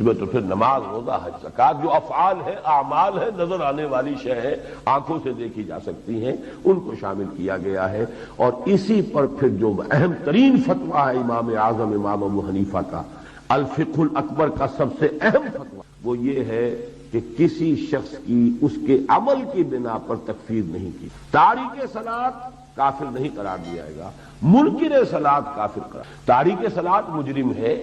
میں تو پھر نماز، روزہ، حج، زکات جو افعال ہے، اعمال ہے، نظر آنے والی شے ہے، آنکھوں سے دیکھی جا سکتی ہیں، ان کو شامل کیا گیا ہے۔ اور اسی پر پھر جو اہم ترین فتویٰ ہے امام اعظم امام ابو حنیفہ کا، الفقہ الاکبر کا سب سے اہم فتویٰ وہ یہ ہے کہ کسی شخص کی اس کے عمل کی بنا پر تکفیر نہیں کی۔ تارک صلاۃ کافر نہیں قرار دیا جائے گا، منکر صلاۃ کافر قرار۔ تارک صلاۃ مجرم ہے،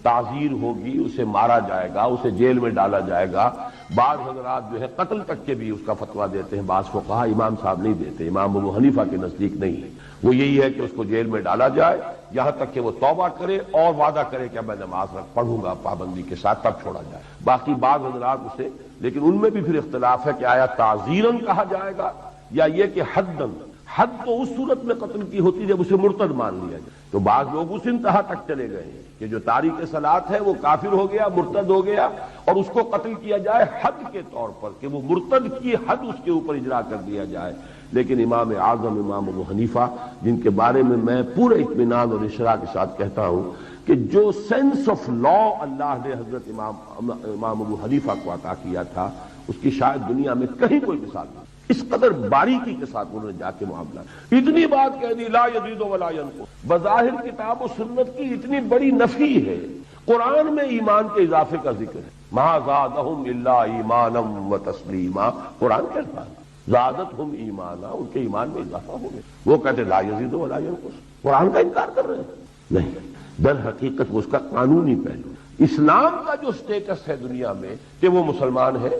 تعزیر ہوگی، اسے مارا جائے گا، اسے جیل میں ڈالا جائے گا۔ بعض حضرات جو ہے قتل تک کے بھی اس کا فتویٰ دیتے ہیں، بعض فقہا، امام صاحب نہیں دیتے، امام ابو حنیفہ کے نزدیک نہیں ہے۔ وہ یہی ہے کہ اس کو جیل میں ڈالا جائے یہاں تک کہ وہ توبہ کرے اور وعدہ کرے کہ میں نماز پڑھوں گا پابندی کے ساتھ، تب چھوڑا جائے۔ باقی بعض حضرات اسے، لیکن ان میں بھی پھر اختلاف ہے کہ آیا تعزیراً کہا جائے گا یا یہ کہ حداً۔ حد تو اس صورت میں قتل کی ہوتی جب اسے مرتد مان لیا جائے، تو بعض لوگ اس انتہا تک چلے گئے ہیں کہ جو تارک صلاۃ ہے وہ کافر ہو گیا، مرتد ہو گیا، اور اس کو قتل کیا جائے حد کے طور پر کہ وہ مرتد کی حد اس کے اوپر اجرا کر دیا جائے۔ لیکن امام اعظم امام ابو حنیفہ، جن کے بارے میں میں پورے اطمینان اور اشراع کے ساتھ کہتا ہوں کہ جو سینس آف لا اللہ نے حضرت امام ابو حنیفہ کو عطا کیا تھا، اس کی شاید دنیا میں کہیں کوئی مثال نہیں۔ اس قدر باریکی کے ساتھ انہوں نے جا کے معاملہ، اتنی بات کہہ دی لا یزید ولا ینقص، بظاہر کتاب و سنت کی اتنی بڑی نفی ہے، قرآن میں ایمان کے اضافے کا ذکر ہے، ما زادہم الا ایمانا و تسلیما، قرآن کہتا ہے زادتہم ایمانا، ان کے ایمان میں اضافہ ہو گیا۔ وہ کہتے لا یزید ولا ینقص، قرآن کا انکار کر رہے ہیں۔ نہیں، در حقیقت اس کا قانونی پہلو، اسلام کا جو سٹیٹس ہے دنیا میں کہ وہ مسلمان ہے،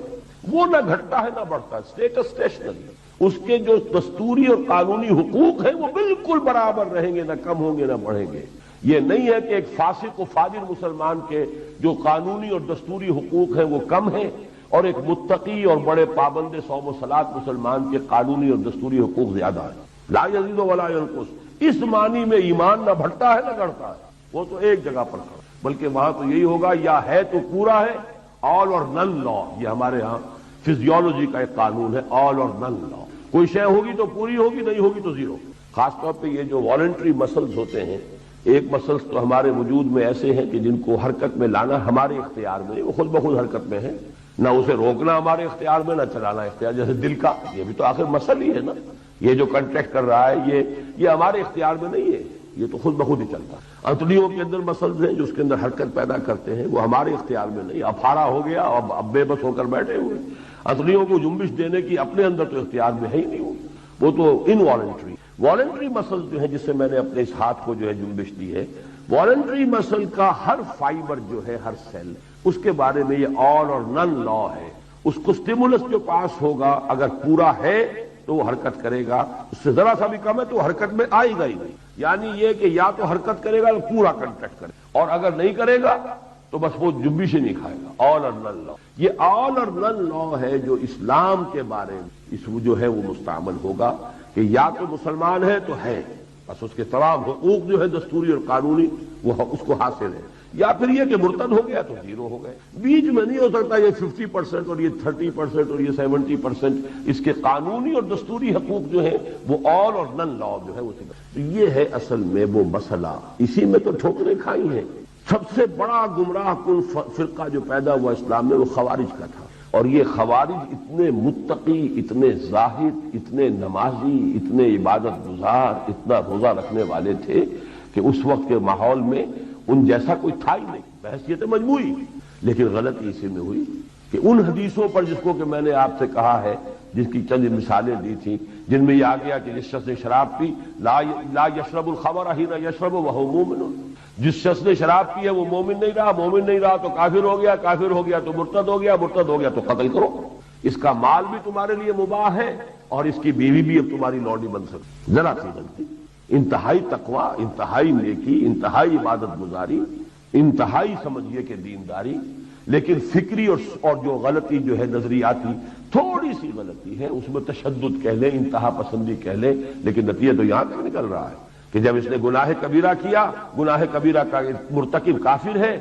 وہ نہ گھٹتا ہے نہ بڑھتا ہے، سٹیٹس اسٹیشنری۔ اس کے جو دستوری اور قانونی حقوق ہیں وہ بالکل برابر رہیں گے، نہ کم ہوں گے نہ بڑھیں گے۔ یہ نہیں ہے کہ ایک فاسق و فاجر مسلمان کے جو قانونی اور دستوری حقوق ہیں وہ کم ہیں، اور ایک متقی اور بڑے پابند صوم و صلاۃ مسلمان کے قانونی اور دستوری حقوق زیادہ ہیں۔ لا یزید ولا ینقص، اس معنی میں ایمان نہ بڑھتا ہے نہ گھٹتا ہے، وہ تو ایک جگہ پر کھڑا، بلکہ وہاں تو یہی ہوگا یا ہے تو پورا ہے، آل اور نن لا، یہ ہمارے ہاں فزیولوجی کا ایک قانون ہے، آل اور نن لا، کوئی شے ہوگی تو پوری ہوگی، نہیں ہوگی تو زیرو۔ خاص طور پہ یہ جو والنٹری مسلز ہوتے ہیں، ایک مسلز تو ہمارے وجود میں ایسے ہیں کہ جن کو حرکت میں لانا ہمارے اختیار میں نہیں، وہ خود بخود حرکت میں ہے، نہ اسے روکنا ہمارے اختیار میں نہ چلانا اختیار، جیسے دل کا، یہ بھی تو آخر مسل ہی ہے نا، یہ جو کنٹریکٹ کر رہا ہے یہ ہمارے اختیار میں نہیں ہے، یہ تو خود بخود ہی چلتا ہے۔ انتڑیوں کے اندر مسلز ہیں جو اس کے اندر حرکت پیدا کرتے ہیں، وہ ہمارے اختیار میں نہیں، افارا ہو گیا اب بے بس ہو کر بیٹھے ہوئے، انتڑیوں کو جنبش دینے کی اپنے اندر تو اختیار میں ہے ہی نہیں، وہ تو انوالنٹری۔ والنٹری مسلز جو ہے، جس سے میں نے اپنے اس ہاتھ کو جو ہے جنبش دی ہے، والنٹری مسل کا ہر فائبر جو ہے، ہر سیل، اس کے بارے میں یہ آل اور نن لا ہے۔ اس کو سٹیمولس جو پاس ہوگا اگر پورا ہے تو وہ حرکت کرے گا، اس سے ذرا سا بھی کم ہے تو حرکت میں آئے گا ہی نہیں، یعنی یہ کہ یا تو حرکت کرے گا تو پورا کنٹریکٹ کرے گا، اور اگر نہیں کرے گا تو بس وہ جنبش ہی نہیں کھائے گا۔ آل اور نن لا، یہ آل اور نن لا ہے جو اسلام کے بارے میں اس جو ہے وہ مستعمل ہوگا کہ یا تو مسلمان ہے تو ہے، بس اس کے تمام حقوق جو ہے دستوری اور قانونی وہ اس کو حاصل ہے، یا پھر یہ کہ مرتد ہو گیا تو زیرو ہو گئے۔ بیچ میں نہیں ہو سکتا یہ 50% اور یہ 30% اور یہ 70%، اس کے قانونی اور دستوری حقوق جو ہیں وہ آل اور نن لا جو ہے وہ، تو یہ ہے اصل میں وہ مسئلہ۔ اسی میں تو ٹھوکریں کھائی ہیں۔ سب سے بڑا گمراہ کن فرقہ جو پیدا ہوا اسلام میں وہ خوارج کا تھا، اور یہ خوارج اتنے متقی، اتنے زاہد، اتنے نمازی، اتنے عبادت گزار، اتنا روزہ رکھنے والے تھے کہ اس وقت کے ماحول میں ان جیسا کوئی تھا ہی نہیں بحیثیت مجموعی۔ لیکن غلطی اسی میں ہوئی کہ ان حدیثوں پر جس کو کہ میں نے آپ سے کہا ہے، جس کی چند مثالیں دی تھیں، جن میں یہ آ گیا کہ جس شخص نے شراب پی لا یشرب الخمر حین یشرب وہو مومن، جس شخص نے شراب پی ہے وہ مومن نہیں رہا، مومن نہیں رہا تو کافر ہو گیا، کافر ہو گیا تو مرتد ہو گیا، مرتد ہو گیا تو قتل کرو، اس کا مال بھی تمہارے لیے مباح ہے اور اس کی بیوی بھی اب تمہاری لونڈی بن سکتی۔ ذرا سی غلطی، انتہائی تقویٰ، انتہائی نیکی، انتہائی عبادت گزاری، انتہائی سمجھیے کہ دینداری، لیکن فکری اور جو غلطی جو ہے نظریاتی تھوڑی سی غلطی ہے، اس میں تشدد کہہ لیں، انتہا پسندی کہہ لیں، لیکن نتیجہ تو یہاں تک نکل رہا ہے۔ کہ جب اس نے گناہ کبیرہ کیا، گناہ کبیرہ کا مرتکب کافر ہے،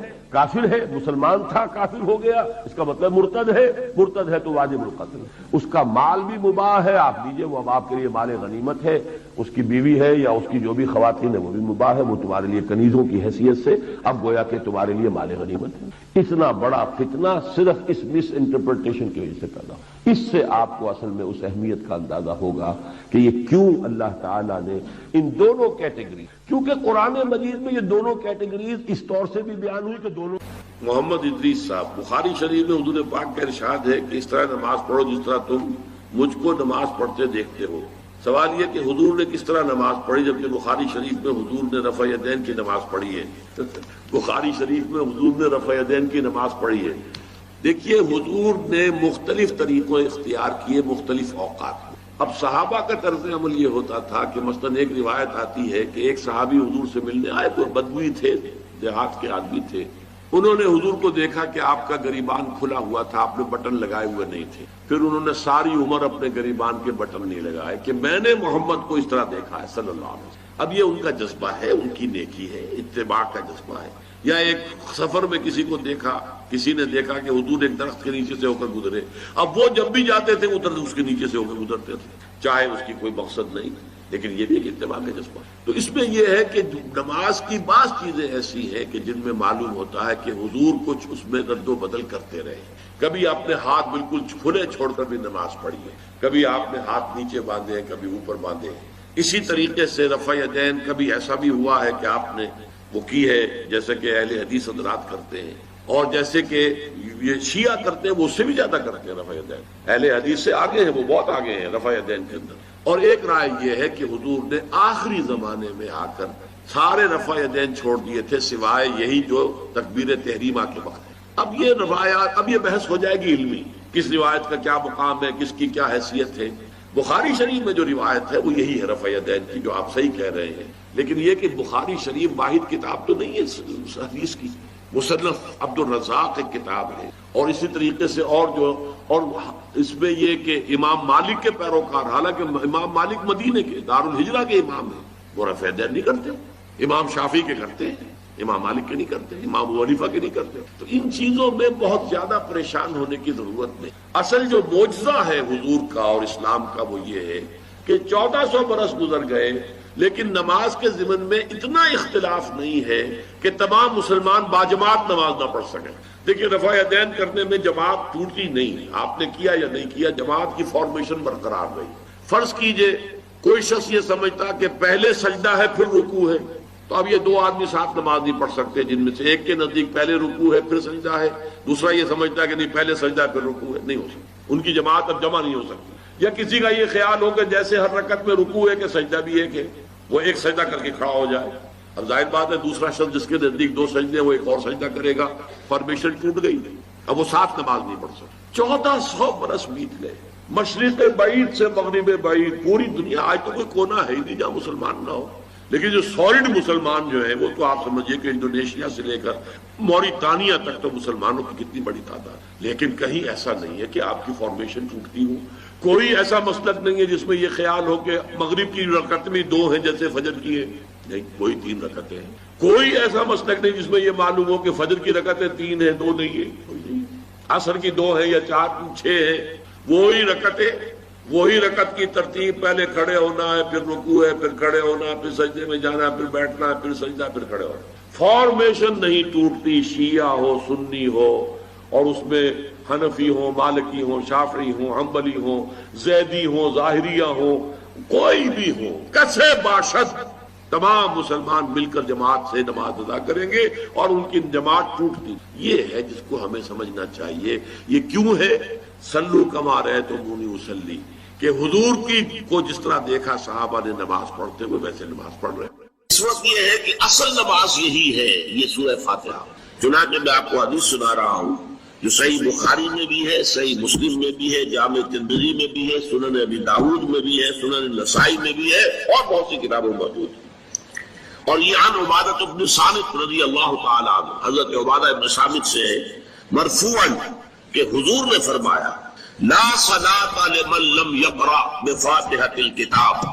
مسلمان تھا کافر ہو گیا، اس کا مطلب مرتد ہے تو واجب القتل۔ اس کا مال بھی مباح ہے، آپ دیجئے، وہ اب آپ کے لیے مال غنیمت ہے، اس کی بیوی ہے یا اس کی جو بھی خواتین ہیں وہ بھی مباح ہے، وہ تمہارے لیے کنیزوں کی حیثیت سے اب گویا کہ تمہارے لیے مال غنیمت ہے۔ اتنا بڑا فتنہ صرف اس مس انٹرپریٹیشن کی وجہ سے پیدا ہو۔ اس سے آپ کو اصل میں اس اہمیت کا اندازہ ہوگا کہ یہ کیوں اللہ تعالیٰ نے ان دونوں کیٹیگری، کیونکہ قرآن مجید میں یہ دونوں کیٹیگریز اس طور سے بھی بیان ہوئی کہ دونوں۔ محمد ادریس صاحب، بخاری شریف میں حضور پاک کا ارشاد ہے کہ اس طرح نماز پڑھو جس طرح تم مجھ کو نماز پڑھتے دیکھتے ہو۔ سوال یہ کہ حضور نے کس طرح نماز پڑھی، جبکہ بخاری شریف میں حضور نے رفع یدین کی نماز پڑھی ہے۔ بخاری شریف میں حضور نے رفع یدین کی نماز پڑھی ہے۔ دیکھیے، حضور نے مختلف طریقوں اختیار کیے مختلف اوقات میں۔ اب صحابہ کا طرز عمل یہ ہوتا تھا کہ مثلاً ایک روایت آتی ہے کہ ایک صحابی حضور سے ملنے آئے تو بدوی تھے، دیہات کے آدمی تھے، انہوں نے حضور کو دیکھا کہ آپ کا گریبان کھلا ہوا تھا، آپ نے بٹن لگائے ہوئے نہیں تھے۔ پھر انہوں نے ساری عمر اپنے گریبان کے بٹن نہیں لگائے کہ میں نے محمد کو اس طرح دیکھا ہے صلی اللہ علیہ وسلم۔ اب یہ ان کا جذبہ ہے، ان کی نیکی ہے، اتباع کا جذبہ ہے۔ یا ایک سفر میں کسی کو دیکھا، کسی نے دیکھا کہ حضور ایک درخت کے نیچے سے ہو کر گزرے، اب وہ جب بھی جاتے تھے ادھر اس کے نیچے سے ہو کر گزرتے تھے، چاہے اس کی کوئی مقصد نہیں، لیکن یہ بھی ایک اتباع کا جذبہ۔ تو اس میں یہ ہے کہ نماز کی بعض چیزیں ایسی ہیں کہ جن میں معلوم ہوتا ہے کہ حضور کچھ اس میں رد و بدل کرتے رہے۔ کبھی آپ نے ہاتھ بالکل کھلے چھوڑ کر بھی نماز پڑھی ہے، کبھی آپ نے ہاتھ نیچے باندھے ہیں، کبھی اوپر باندھے ہیں۔ اسی طریقے سے رفع یدین کبھی ایسا بھی ہوا ہے کہ آپ نے وہ کی ہے جیسے کہ اہل حدیث حضرات کرتے ہیں، اور جیسے کہ یہ شیعہ کرتے ہیں وہ اس سے بھی زیادہ کرتے ہیں رفع یدین۔ اہل حدیث سے آگے ہیں، وہ بہت آگے ہیں رفع یدین کے اندر۔ اور ایک رائے یہ ہے کہ حضور نے آخری زمانے میں آ کر سارے رفع یدین چھوڑ دیے تھے سوائے یہی جو تکبیر تحریمہ کے وقت ہے۔ اب یہ روایات، اب یہ بحث ہو جائے گی علمی، کس روایت کا کیا مقام ہے، کس کی کیا حیثیت ہے۔ بخاری شریف میں جو روایت ہے وہ یہی ہے رفع یدین کی، جو آپ صحیح کہہ رہے ہیں، لیکن یہ کہ بخاری شریف واحد کتاب تو نہیں ہے حدیث کی، مصنف عبد الرزاق ایک کتاب ہے، اور اسی طریقے سے اور اس میں یہ کہ امام مالک کے پیروکار، حالانکہ امام مالک مدینے کے دارالہجرہ کے امام ہیں، وہ رفع یدین نہیں کرتے، امام شافعی کے کرتے ہیں، امام مالک کے نہیں کرتے، امام ابو حنیفہ کے نہیں کرتے۔ تو ان چیزوں میں بہت زیادہ پریشان ہونے کی ضرورت نہیں۔ اصل جو معجزہ ہے حضور کا اور اسلام کا وہ یہ ہے کہ 1400 برس گزر گئے، لیکن نماز کے ضمن میں اتنا اختلاف نہیں ہے کہ تمام مسلمان باجماعت نماز نہ پڑھ سکیں۔ دیکھیے، رفع یدین کرنے میں جماعت ٹوٹتی نہیں، آپ نے کیا یا نہیں کیا، جماعت کی فارمیشن برقرار رہی۔ فرض کیجئے کوئی شخص یہ سمجھتا کہ پہلے سجدہ ہے پھر رکوع ہے، تو اب یہ دو آدمی ساتھ نماز نہیں پڑھ سکتے، جن میں سے ایک کے نزدیک پہلے رکوع ہے پھر سجدہ ہے، دوسرا یہ سمجھتا ہے کہ نہیں پہلے سجدہ ہے پھر رکوع ہے، نہیں ہو سکتا، ان کی جماعت اب جمع نہیں ہو سکتی۔ یا کسی کا یہ خیال ہو کہ جیسے ہر رکعت میں رکوع ہے کہ سجدہ بھی ایک ہے، وہ ایک سجدہ کر کے کھڑا ہو جائے۔ اب ظاہر بات ہے دوسرا شخص جس کے نزدیک دو سجدے ہیں وہ ایک اور سجدہ کرے گا، فارمیشن ٹوٹ گئی، اب وہ ساتھ نماز نہیں پڑھ سکتے۔ 1400 برس بیت گئے، مشرق بعید سے مغرب بعید، پوری دنیا، آج تو کوئی کونا ہے ہی نہیں جہاں مسلمان نہ ہو، لیکن جو سالڈ مسلمان جو ہیں وہ تو آپ سمجھیے کہ انڈونیشیا سے لے کر موریتانیہ تک تو مسلمانوں کی کتنی بڑی تعداد، لیکن کہیں ایسا نہیں ہے کہ آپ کی فارمیشن ٹوٹتی ہو۔ کوئی ایسا مسلک نہیں ہے جس میں یہ خیال ہو کہ مغرب کی رکعت میں 2 ہیں جیسے فجر کی ہے، نہیں، کوئی 3 رکعتیں ہیں۔ کوئی ایسا مسلک نہیں جس میں یہ معلوم ہو کہ فجر کی رکعتیں 3 ہیں 2 نہیں ہے، کوئی نہیں۔ عصر کی 2 ہیں یا 4 6 ہیں، وہی رکعتیں، وہی رکعت کی ترتیب، پہلے کھڑے ہونا ہے پھر رکوع ہے پھر کھڑے ہونا ہے پھر سجدے میں جانا ہے پھر بیٹھنا ہے پھر سجدہ پھر کھڑے ہونا۔ فارمیشن نہیں ٹوٹتی، شیعہ ہو سنی ہو، اور اس میں حنفی ہو مالکی ہو شافعی ہو حنبلی ہو زیدی ہو ظاہریہ ہو، کوئی بھی ہو، کسے باشد تمام مسلمان مل کر جماعت سے نماز ادا کریں گے اور ان کی جماعت ٹوٹتی۔ یہ ہے جس کو ہمیں سمجھنا چاہیے۔ یہ کیوں ہے؟ سلو کما رأیتمونی اصلی، کہ حضور کی کو جس طرح دیکھا صحابہ نے نماز پڑھتے ہوئے ویسے نماز پڑھ رہے ہیں۔ اس وقت یہ ہے کہ اصل نماز یہی ہے، یہ سورہ فاتحہ۔ چنانچہ میں آپ کو حدیث سنا رہا ہوں جو صحیح بخاری میں بھی ہے، صحیح مسلم میں بھی ہے، جامع ترمذی میں بھی ہے، سنن ابی داؤد میں بھی ہے، سنن نسائی میں بھی ہے، اور بہت سی کتابوں میں موجود ہے۔ اور یہ عن عبادہ بن صامت رضی اللہ تعالی عنہ، حضرت عبادہ بن صامت سے ہے مرفوعاً کہ حضور نے فرمایا لا صلاۃ لمن لم یقرأ بفاتحۃ الکتاب،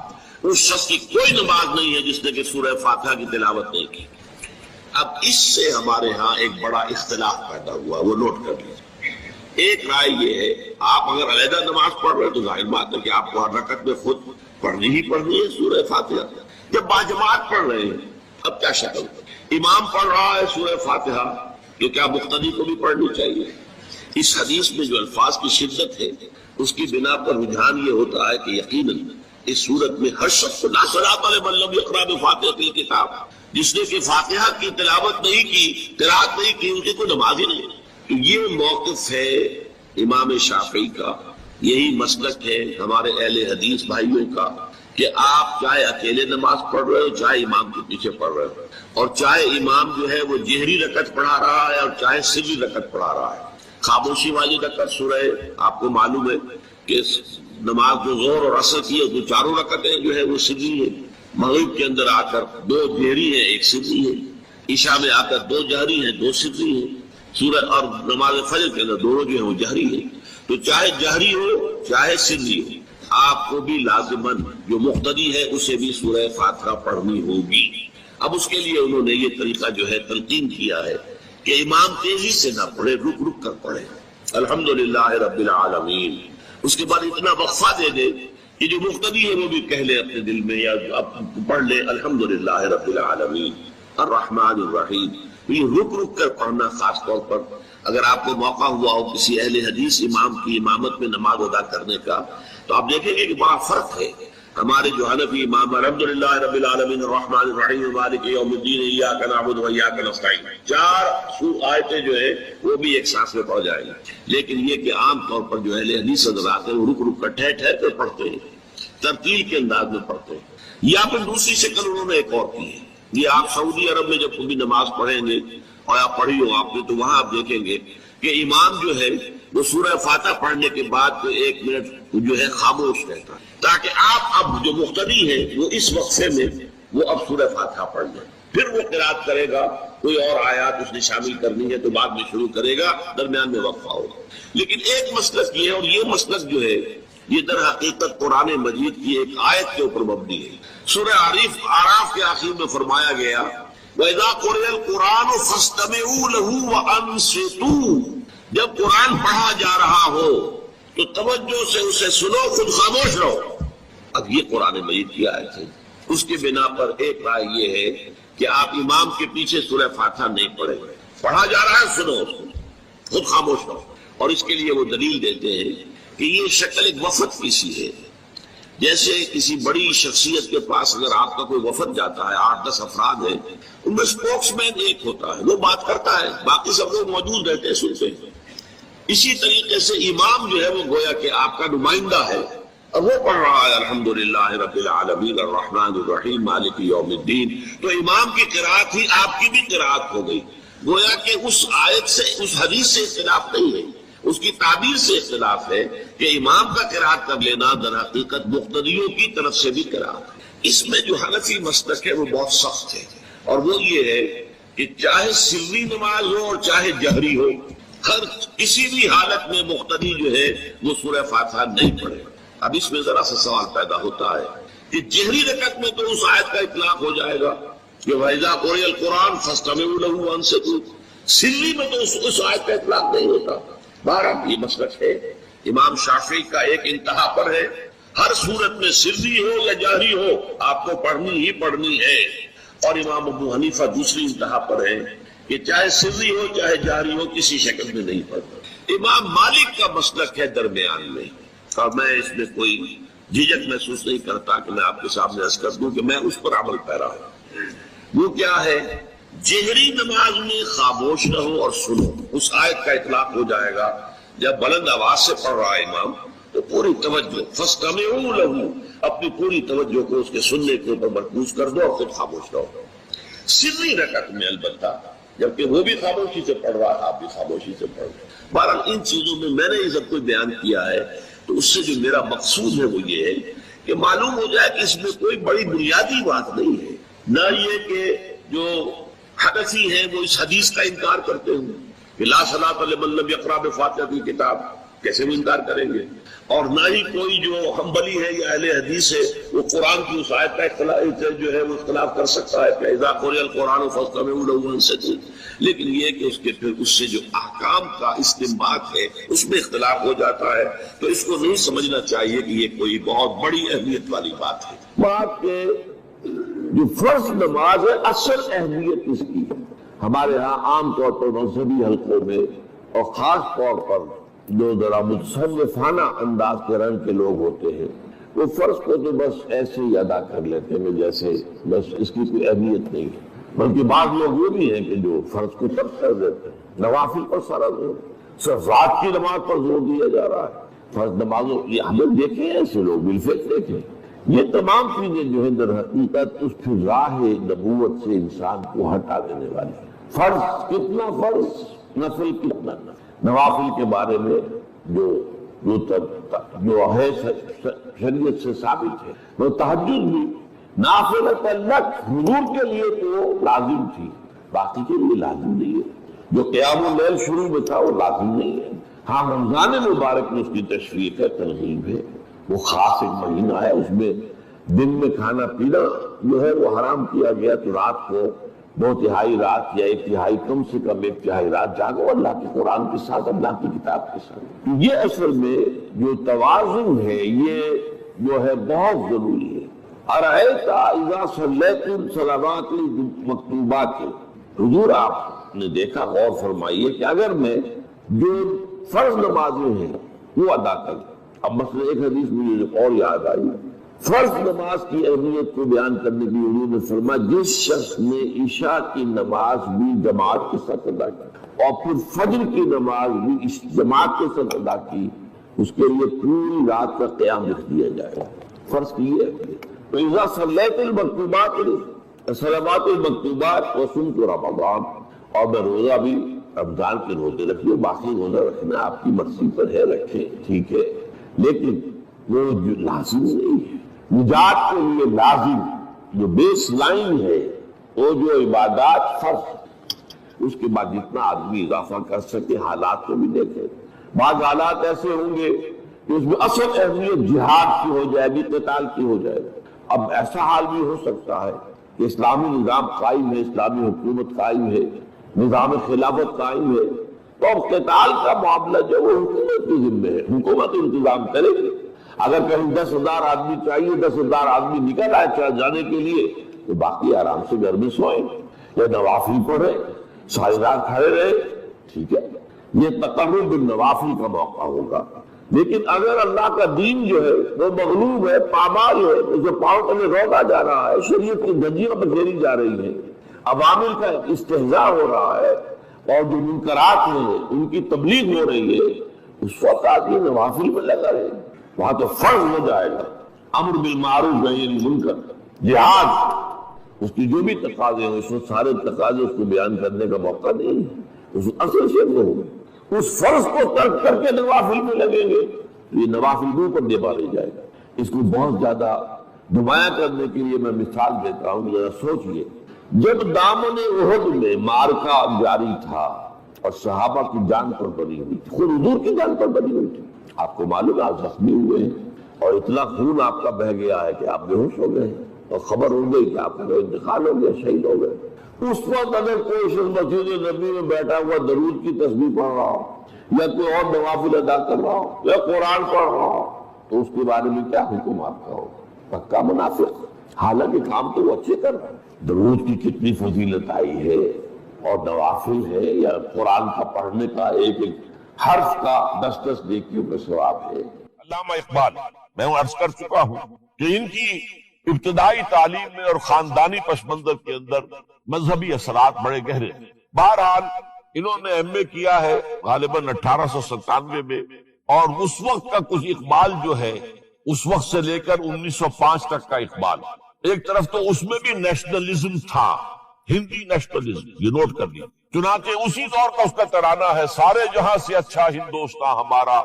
اس شخص کی کوئی نماز نہیں ہے جس نے کہ سورہ فاتحہ کی تلاوت نہیں کی۔ اب اس سے ہمارے ہاں ایک بڑا اختلاف پیدا ہوا، وہ نوٹ کر لیجیے۔ ایک رائے یہ ہے آپ اگر علیحدہ نماز پڑھ رہے تو ظاہر بات ہے کہ آپ کو ہر رکعت میں خود پڑھنی ہی پڑھنی ہے سورہ فاتحہ۔ جب باجماعت پڑھ رہے ہیں اب کیا شکل، امام پڑھ رہا ہے سورہ فاتحہ تو کیا مقتدی کو بھی پڑھنی چاہیے؟ اس حدیث میں جو الفاظ کی شدت ہے اس کی بنا پر رجحان یہ ہوتا ہے کہ یقیناً اس صورت میں ہر شخص کو لا صلاۃ لمن لم یقرأ بفاتحۃ الکتاب، جس نے کہ فاتحہ کی تلاوت نہیں کی، قرأت نہیں کی، ان کی کوئی نماز ہی نہیں۔ تو یہ موقف ہے امام شافعی کا، یہی مسلک ہے ہمارے اہل حدیث بھائیوں کا کہ آپ چاہے اکیلے نماز پڑھ رہے ہو، چاہے امام کے پیچھے پڑھ رہے ہو، اور چاہے امام جو ہے وہ جہری رکعت پڑھا رہا ہے اور چاہے سری رکعت پڑھا رہا ہے۔ خاموشی والی رکعت سورہ آپ کو معلوم ہے کہ نماز جو زور اور عصر کی ہے تو چاروں رکعتیں جو ہے وہ سری ہے، مغرب کے اندر آ کر دو جہری ہیں ایک سری ہے، عشاء میں آ کر دو جہری ہیں دو سری ہیں، سورہ اور نماز فجر کے اندر دونوں جو ہیں وہ جہری ہیں۔ تو چاہے جہری ہو چاہے سری ہو، آپ کو بھی لازماً جو مقتدی ہے اسے بھی سورہ فاتحہ پڑھنی ہوگی۔ اب اس کے لیے انہوں نے یہ طریقہ جو ہے تلقین کیا ہے کہ امام تیزی سے نہ پڑھے، رک رک کر پڑھے، الحمدللہ رب العالمین، اس کے بعد اتنا وقفہ دے دے کہ جو مقتدی ہے وہ بھی کہہ لے اپنے دل میں یا پڑھ لے الحمدللہ رب العالمین الرحمن الرحیم۔ یہ رک رک کر پڑھنا، خاص طور پر اگر آپ کو موقع ہوا ہو کسی اہل حدیث امام کی امامت میں نماز ادا کرنے کا تو آپ دیکھیں گے کہ بڑا فرق ہے۔ ہمارے جو حنفی امام الحمدللہ رب العالمین الرحمن الرحیم مالک یوم الدین ایاک نعبد و ایاک نستعین، چار آیتیں جو ہے وہ بھی ایک سانس میں پڑھ جائیں گی، لیکن یہ کہ عام طور پر جو اہل حدیث حضرات ہیں وہ رک رک کر ٹھہر ٹھہر کر پڑھتے ہیں، ترتیل کے انداز میں پڑھتے ہیں۔ یا پھر دوسری شکل انہوں نے ایک اور کی ہے، یہ آپ سعودی عرب میں جب کبھی نماز پڑھیں گے اور آپ پڑھی ہو آپ نے تو وہاں آپ دیکھیں گے کہ امام جو ہے وہ سورہ فاتحہ پڑھنے کے بعد تو ایک منٹ جو ہے خاموش رہتا ہے تاکہ آپ اب جو مقتدی ہے وہ اس وقفے میں وہ اب سورہ فاتحہ پڑھ لیں، پھر وہ قرات کرے گا، کوئی اور آیات اس نے شامل کرنی ہے تو بعد میں شروع کرے گا، درمیان میں وقفہ ہوگا۔ لیکن ایک مسلک یہ ہے، اور یہ مسلک جو ہے یہ در حقیقت قرآن مجید کی ایک آیت کے اوپر مبنی ہے۔ سورہ اعراف کے آخر میں فرمایا گیا وَإِذَا قُرِئَ الْقُرْآنُ فَاسْتَمِعُوا لَهُ وَأَنصِتُوا، جب قرآن پڑھا جا رہا ہو تو توجہ سے اسے سنو، خود خاموش رہو۔ اب یہ قرآن مجید کی آیت ہے، اس کے بنا پر ایک رائے یہ ہے کہ آپ امام کے پیچھے سورہ فاتحہ نہیں پڑھیں، پڑھا جا رہا ہے سنو اس کو، خود خاموش رہو۔ اور اس کے لیے وہ دلیل دیتے ہیں کہ یہ شکل ایک وفد کی سی ہے، جیسے کسی بڑی شخصیت کے پاس اگر آپ کا کوئی وفد جاتا ہے، 8-10 افراد ہیں، ان میں اسپوکس مین ایک ہوتا ہے، وہ بات کرتا ہے، باقی سب لوگ موجود رہتے ہیں سنتے ہیں۔ اسی طریقے سے امام جو ہے وہ گویا کہ آپ کا نمائندہ ہے اور وہ پڑھ رہا ہے الحمدللہ رب العالمین الرحمن الرحیم مالک یوم الدین، تو امام کی قرات ہی آپ کی بھی قرات ہو گئی۔ گویا کہ اس آیت سے، اس حدیث سے اختلاف نہیں ہے، اس کی تعبیر سے اختلاف ہے کہ امام کا قرات کر لینا در حقیقت مقتدیوں کی طرف سے بھی قرات ہے۔ اس میں جو حنفی مسلک ہے وہ بہت سخت ہے، اور وہ یہ ہے کہ چاہے سری نماز ہو اور چاہے جہری ہو، ہر کسی بھی حالت میں مقتدی جو ہے وہ سورہ فاتحہ نہیں پڑھے۔ اب اس میں ذرا سا سوال پیدا ہوتا ہے کہ جہری رکعت میں تو اس آیت کا اطلاق ہو جائے گا کہ وَإِذَا قُرِئَ الْقُرْآنُ فَاسْتَمِعُوا لَهُ وَأَنصِتُوا، سری میں تو اس آیت کا اطلاق نہیں ہوتا۔ بہرحال یہ مسلک ہے، امام شافعی کا ایک انتہا پر ہے، ہر صورت میں سری ہو یا جہری ہو آپ کو پڑھنی ہی پڑھنی ہے، اور امام ابو حنیفہ دوسری انتہا پر ہے کہ چاہے سری ہو چاہے جہری ہو کسی شکل میں نہیں پڑھنا۔ امام مالک کا مسلک ہے درمیان میں، اور میں اس میں کوئی جھجک محسوس نہیں کرتا کہ میں آپ کے سامنے عرض کر دوں کہ میں اس پر عمل پیرا ہوں۔ وہ کیا ہے، جہری نماز میں خاموش رہو اور سنو، اس آیت کا اطلاق ہو جائے گا جب بلند آواز سے پڑھ رہا ہے امام تو پوری توجہ فَاسْتَمِعُوا لَهُ، اپنی پوری توجہ کو اس کے سننے کے اوپر مرکوز کر دو اور خود خاموش رہو۔ سری رکعت میں البتہ جبکہ وہ بھی خاموشی سے پڑھ رہا ہے آپ بھی خاموشی سے پڑھ رہے ہیں۔ بہرحال ان چیزوں میں میں نے یہ سب کچھ بیان کیا ہے تو اس سے جو میرا مقصود ہے وہ یہ ہے کہ معلوم ہو جائے کہ اس میں کوئی بڑی بنیادی بات نہیں ہے، نہ یہ کہ جو حنفی ہیں وہ اس حدیث کا انکار کرتے ہوں کہ لا صلاۃ لمن لم یقرأ بفاتحۃ الکتاب، کیسے وہ انکار کریں گے؟ اور نہ ہی کوئی جو حنبلی ہے یا اہل حدیث ہے وہ قرآن کی اس آیت کا اختلاف جو ہے وہ اختلاف کر سکتا ہے کہ اذا قرئ القرآن فاستمعوا له وانصتوا، لیکن یہ کہ اس کے پھر اس سے جو احکام کا استنباط ہے اس میں اختلاف ہو جاتا ہے، تو اس کو نہیں سمجھنا چاہیے کہ یہ کوئی بہت بڑی اہمیت والی بات ہے۔ بات کہ جو فرض نماز ہے اصل اہمیت اس کی ہمارے ہاں عام طور پر مذہبی حلقوں میں اور خاص طور پر جو ذرا متصوفانہ انداز کے رنگ کے لوگ ہوتے ہیں وہ فرض کو تو بس ایسے ہی ادا کر لیتے ہیں جیسے بس اس کی کوئی اہمیت نہیں ہے، بلکہ بعض لوگ وہ بھی ہیں کہ جو فرض کو ترک کر دیتے ہیں، نوافل پر سارا زور، صرف رات کی نماز پر زور دیا جا رہا ہے، فرض نمازوں یہ ہم نے دیکھے ہیں ایسے لوگ بالفعل دیکھے۔ یہ تمام چیزیں جو ہے در حقیقت اس پھر راہ نبوت سے انسان کو ہٹا دینے والی ہے۔ فرض کتنا فرض، نفل کتنا نفل۔ نوافل کے بارے میں جو ہے شریعت سے ثابت ہے، وہ تہجد بھی نافلۃ لک حضور کے لیے تو لازم تھی، باقی کے لیے لازم نہیں ہے۔ جو قیام اللیل شروع میں تھا وہ لازم نہیں ہے۔ ہاں رمضان مبارک میں اس کی تشریف ہے، ترغیب ہے، وہ خاص ایک مہینہ ہے، اس میں دن میں کھانا پینا جو ہے وہ حرام کیا گیا، تو رات کو دو تہائی رات یا ایک تہائی کم سے کم ایک تہائی رات جاگو اللہ کے قرآن کے ساتھ، اللہ کی کتاب کے ساتھ۔ یہ اصل میں جو توازن ہے یہ جو ہے بہت ضروری ہے۔ ارأیت اذا صلیت الصلوات المکتوبات، حضور آپ نے دیکھا، غور فرمائیے کہ اگر میں جو فرض نمازیں ہیں وہ ادا کروں، اب مثلا ایک حدیث مجھے اور یاد آئی، فرض نماز کی اہمیت کو بیان کرنے کی حضور نے فرمایا جس شخص نے عشاء کی نماز بھی جماعت کے ساتھ ادا کی اور پھر فجر کی نماز بھی جماعت کے ساتھ ادا کی، اس کے لیے پوری رات کا قیام لکھ دیا جائے گا۔ فرض کی ہے تو اذا صلیت المکتوبات صلوات المکتوبات وصمت رمضان، اور میں روزہ بھی رمضان کے روزے رکھیے، باقی روزہ رکھنا آپ کی مرضی پر ہے، رکھیں ٹھیک ہے، لیکن وہ لازم نہیں ہے۔ نجات کے لیے لازم جو بیس لائن ہے وہ جو عبادات فرض، اس کے بعد جتنا آدمی اضافہ کر سکے، حالات کو بھی دیکھے۔ بعض حالات ایسے ہوں گے کہ اس میں اصل اہمیت جہاد کی ہو جائے گی، قتال کی ہو جائے گی۔ اب ایسا حال بھی ہو سکتا ہے کہ اسلامی نظام قائم ہے، اسلامی حکومت قائم ہے، نظام خلافت قائم ہے، تو اب قتال کا معاملہ جو وہ حکومت کے ذمہ ہے، حکومت انتظام کرے گی۔ اگر کہیں 10,000 آدمی چاہیے، 10,000 آدمی نکل آئے چاہے جانے کے لیے، تو باقی آرام سے گھر میں سوئیں یا نوافل پڑھے، ساری رات کھڑے رہے، ٹھیک ہے، یہ تقرب بالنوافل کا موقع ہوگا۔ لیکن اگر اللہ کا دین جو ہے وہ مغلوب ہے، پامال ہے، اسے پاؤں تلے روکا جا رہا ہے، شریعت کی دھجیاں بکھیری جا رہی ہیں، عوامل کا استہزاء ہو رہا ہے، اور جو منکرات ہیں ان کی تبلیغ ہو رہی ہے، اس وقت آدمی نوافل میں لگا رہے، وہاں تو فرض ہو جائے گا امر بالمعروف نہی عن المنکر، جہاد، اس کی جو بھی تقاضے ہیں اس میں سارے تقاضے اس کو بیان کرنے کا موقع نہیں ہے، اس اصل سے وہ ہوگا۔ اس فرض کو ترک کر کے نوافل میں لگیں گے، یہ نوافل دو پر دے پایا جائے گا۔ اس کو بہت زیادہ نمایاں کرنے کے لیے میں مثال دیتا ہوں، ذرا سوچئے، جب دامن احد میں معرکہ جاری تھا اور صحابہ کی جان پر بری ہوئی تھی، خود حضور کی جان پر بری ہوئی تھی، آپ کو معلوم ہے آپ زخمی ہوئے ہیں اور اتنا خون آپ کا بہہ گیا ہے کہ آپ بے ہوش ہو گئے اور خبر ہو گئی کہ آپ کا انتقال ہو گیا، شہید ہو گئے۔ اس وقت اگر کوئی شخص مسجد نبی میں بیٹھا ہوا درود کی تسبیح پڑھ رہا ہو یا کوئی اور نوافل ادا کر رہا ہو یا قرآن پڑھ رہا ہو، تو اس کے بارے میں کیا حکم آپ کا ہو؟ پکا منافق، حالانکہ کام تو وہ اچھے کر رہا ہے۔ درود کی کتنی فضیلت آئی ہے، اور نوافل ہے یا قرآن کا پڑھنے کا ایک ایک حرف کا 10 نیکیوں کا ثواب ہے۔ علامہ اقبال، میں عرض کر چکا ہوں کہ ان کی ابتدائی تعلیم میں اور خاندانی پس منظر کے اندر مذہبی اثرات بڑے گہرے ہیں۔ بہرحال انہوں نے ایم اے کیا ہے غالباً 1897 میں، اور اس وقت کا کچھ اقبال جو ہے اس وقت سے لے کر 1905 تک کا اقبال، ایک طرف تو اس میں بھی نیشنلزم تھا، ہندی نیشنلزم، یہ نوٹ کر لیا، چنانچہ اسی دور کا اس کا ترانہ ہے، سارے جہاں سے اچھا ہندوستان ہمارا۔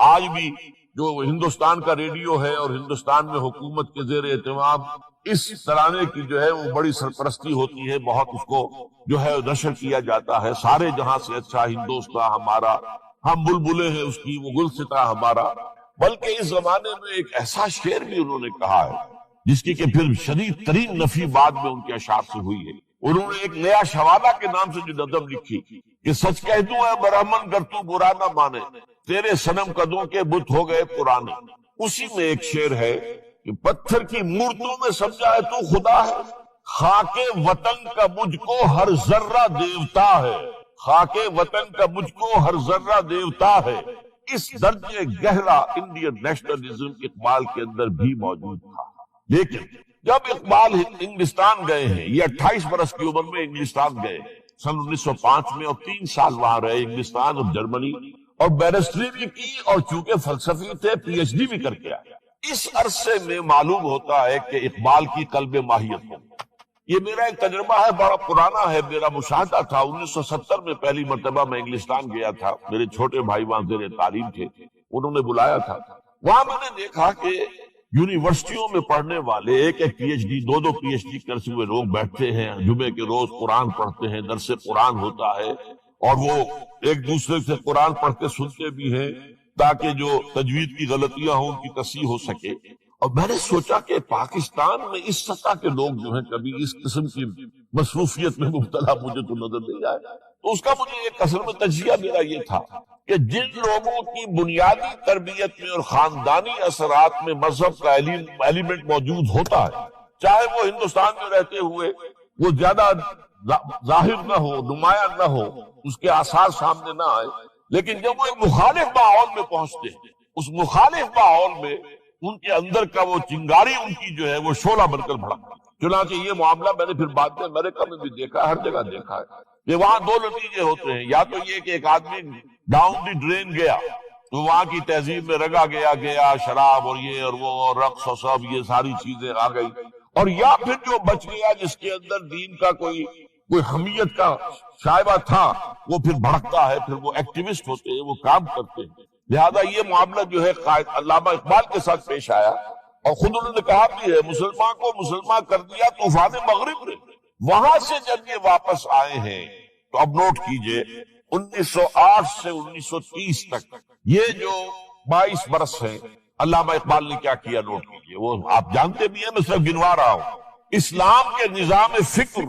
آج بھی جو ہندوستان کا ریڈیو ہے اور ہندوستان میں حکومت کے زیر اہتمام اس ترانے کی جو ہے وہ بڑی سرپرستی ہوتی ہے، بہت اس کو جو ہے نشر کیا جاتا ہے، سارے جہاں سے اچھا ہندوستان ہمارا، ہم بلبلے ہیں اس کی وہ گلستاں ہمارا، بلکہ اس زمانے میں ایک ایسا شعر بھی انہوں نے کہا ہے جس کی کہ پھر شدید ترین نفی بعد میں ان کے اشعار سے ہوئی ہے۔ انہوں نے ایک نیا شوالہ کے نام سے جو نظم لکھی کہ سچ کہہ دوں اے برہمن گر تو برا نہ مانے، تیرے صنم قدوں کے بت ہو گئے پرانے۔ اسی میں ایک شعر ہے کہ پتھر کی مورتوں میں سمجھا ہے تو خدا ہے، خاک وطن کا مجھ کو ہر ذرہ دیوتا ہے، خاک وطن کا مجھ کو ہر ذرہ دیوتا ہے۔ اس درجے گہرا انڈین نیشنلزم اقبال کے اندر بھی موجود تھا۔ لیکن جب اقبال انگلستان گئے ہیں، یہ 28 برس کی عمر میں انگلستان گئے سن 1905 میں، اور 3 سال وہاں رہے انگلستان اور جرمنی، اور بیرسٹری بھی کی، اور چونکہ فلسفی تھے پی ایچ ڈی بھی کر کے آئے۔ اس عرصے میں معلوم ہوتا ہے کہ اقبال کی قلب ماہیت ہو۔ یہ میرا ایک تجربہ ہے، بڑا پرانا ہے، میرا مشاہدہ تھا۔ 1970 میں پہلی مرتبہ میں انگلستان گیا تھا، میرے چھوٹے بھائی وہاں زیر تعلیم تھے، انہوں نے بلایا تھا۔ وہاں میں نے دیکھا کہ یونیورسٹیوں میں پڑھنے والے ایک ایک PhD, 2 PhD کرتے ہوئے لوگ بیٹھتے ہیں، جمعے کے روز قرآن پڑھتے ہیں، درس قرآن ہوتا ہے، اور وہ ایک دوسرے سے قرآن پڑھتے سنتے بھی ہیں تاکہ جو تجوید کی غلطیاں ہوں ان کی تصحیح ہو سکے۔ اور میں نے سوچا کہ پاکستان میں اس سطح کے لوگ جو ہیں کبھی اس قسم کی مصروفیت میں مبتلا مجھے تو نظر نہیں آئے۔ تو اس کا مجھے ایک اصل میں تجزیہ میرا یہ تھا کہ جن لوگوں کی بنیادی تربیت میں اور خاندانی اثرات میں مذہب کا ایلیمنٹ موجود ہوتا ہے، چاہے وہ ہندوستان میں رہتے ہوئے وہ زیادہ ظاہر نہ ہو، نمایاں نہ ہو، اس کے آثار سامنے نہ آئے، لیکن جب وہ ایک مخالف ماحول میں پہنچتے ہیں، اس مخالف ماحول میں ان کے اندر کا وہ چنگاری ان کی جو ہے وہ شعلہ بن کر بھڑکتی۔ چنانچہ یہ معاملہ میں نے پھر بعد میں امریکہ میں بھی دیکھا، ہر جگہ دیکھا ہے کہ وہاں 2 نتیجے ہوتے ہیں، یا تو یہ کہ ایک آدمی ڈاؤن دی ڈرین گیا تو وہاں کی تہذیب میں رگا گیا شراب اور یہ اور وہ اور رقص اور سب یہ ساری چیزیں آ گئی، اور یا پھر جو بچ گیا جس کے اندر دین کا کوئی حمیت کا شائبہ تھا وہ پھر بھڑکتا ہے، پھر وہ ایکٹیوسٹ ہوتے ہیں، وہ کام کرتے ہیں۔ لہذا یہ معاملہ جو ہے علامہ اقبال کے ساتھ پیش آیا، اور خود انہوں نے کہا بھی ہے مسلمان کو مسلمان کر دیا طوفان مغرب نے۔ وہاں سے جب یہ واپس آئے ہیں تو اب نوٹ کیجئے 1908 سے 1930 تک یہ جو 22 برس ہیں، علامہ اقبال نے کیا کیا نوٹ کیجئے۔ وہ آپ جانتے بھی ہیں، میں صرف گنوا رہا ہوں۔ اسلام کے نظام فکر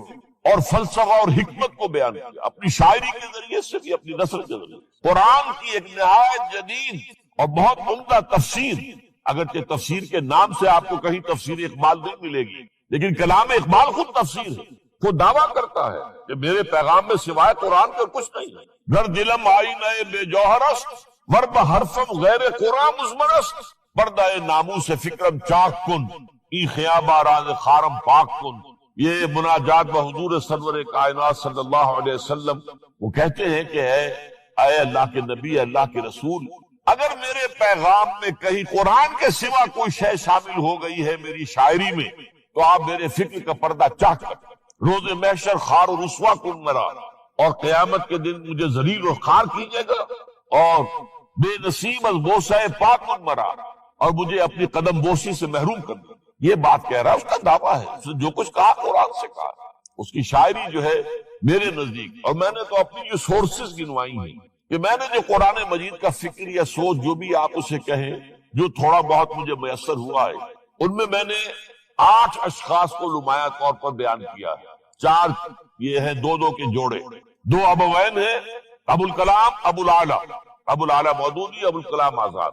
اور فلسفہ اور حکمت کو بیان کیا، اپنی شاعری کے ذریعے سے بھی، اپنی نثر کے ذریعے۔ قرآن کی ایک نہایت جدید اور بہت عمدہ تفسیر، اگرچہ تفسیر کے نام سے آپ کو کہیں تفسیر اقبال نہیں ملے گی، لیکن کلام اقبال خود تفسیر ہے، خود دعویٰ کرتا ہے کہ میرے پیغام میں سوائے قرآن کے کچھ نہیں ہے۔ گر دلم آئی نئے بے جوہر است، ورب حرفم غیر قرآن مزمر است، پردہ ناموس فکرم چاک کن، ای خیابہ راز خارم پاک کن۔ یہ مناجات بحضور سرور کائنات صلی اللہ علیہ وسلم، وہ کہتے ہیں کہ اے اللہ کے نبی، اللہ کے رسول، اگر میرے پیغام میں کہیں قرآن کے سوا کوئی شے شامل ہو گئی ہے میری شاعری میں تو آپ میرے فکر کا پردہ چاک کر، روز محشر خار و رسوا کن مرا، اور قیامت کے دن مجھے ذلیل و خوار کیجیے گا، اور بے نصیب از بوسہ پاک کن مرا، اور مجھے اپنی قدم بوسی سے محروم کر دیا۔ یہ بات کہہ رہا ہے، اس کا دعویٰ ہے، اس نے جو کچھ کہا قرآن سے کہا۔ اس کی شاعری جو ہے میرے نزدیک، اور میں نے تو اپنی جو سورسز گنوائی ہیں کہ میں نے جو قرآن مجید کا فکر یا سوچ جو بھی آپ اسے کہیں، جو تھوڑا بہت مجھے میسر ہوا ہے، ان میں نے 8 اشخاص کو نمایاں طور پر بیان کیا ہے۔ 4 یہ ہیں 2 کے جوڑے، 2 ابوین ہیں، ابو الکلام ابو العلا مودودی، ابو الکلام آزاد۔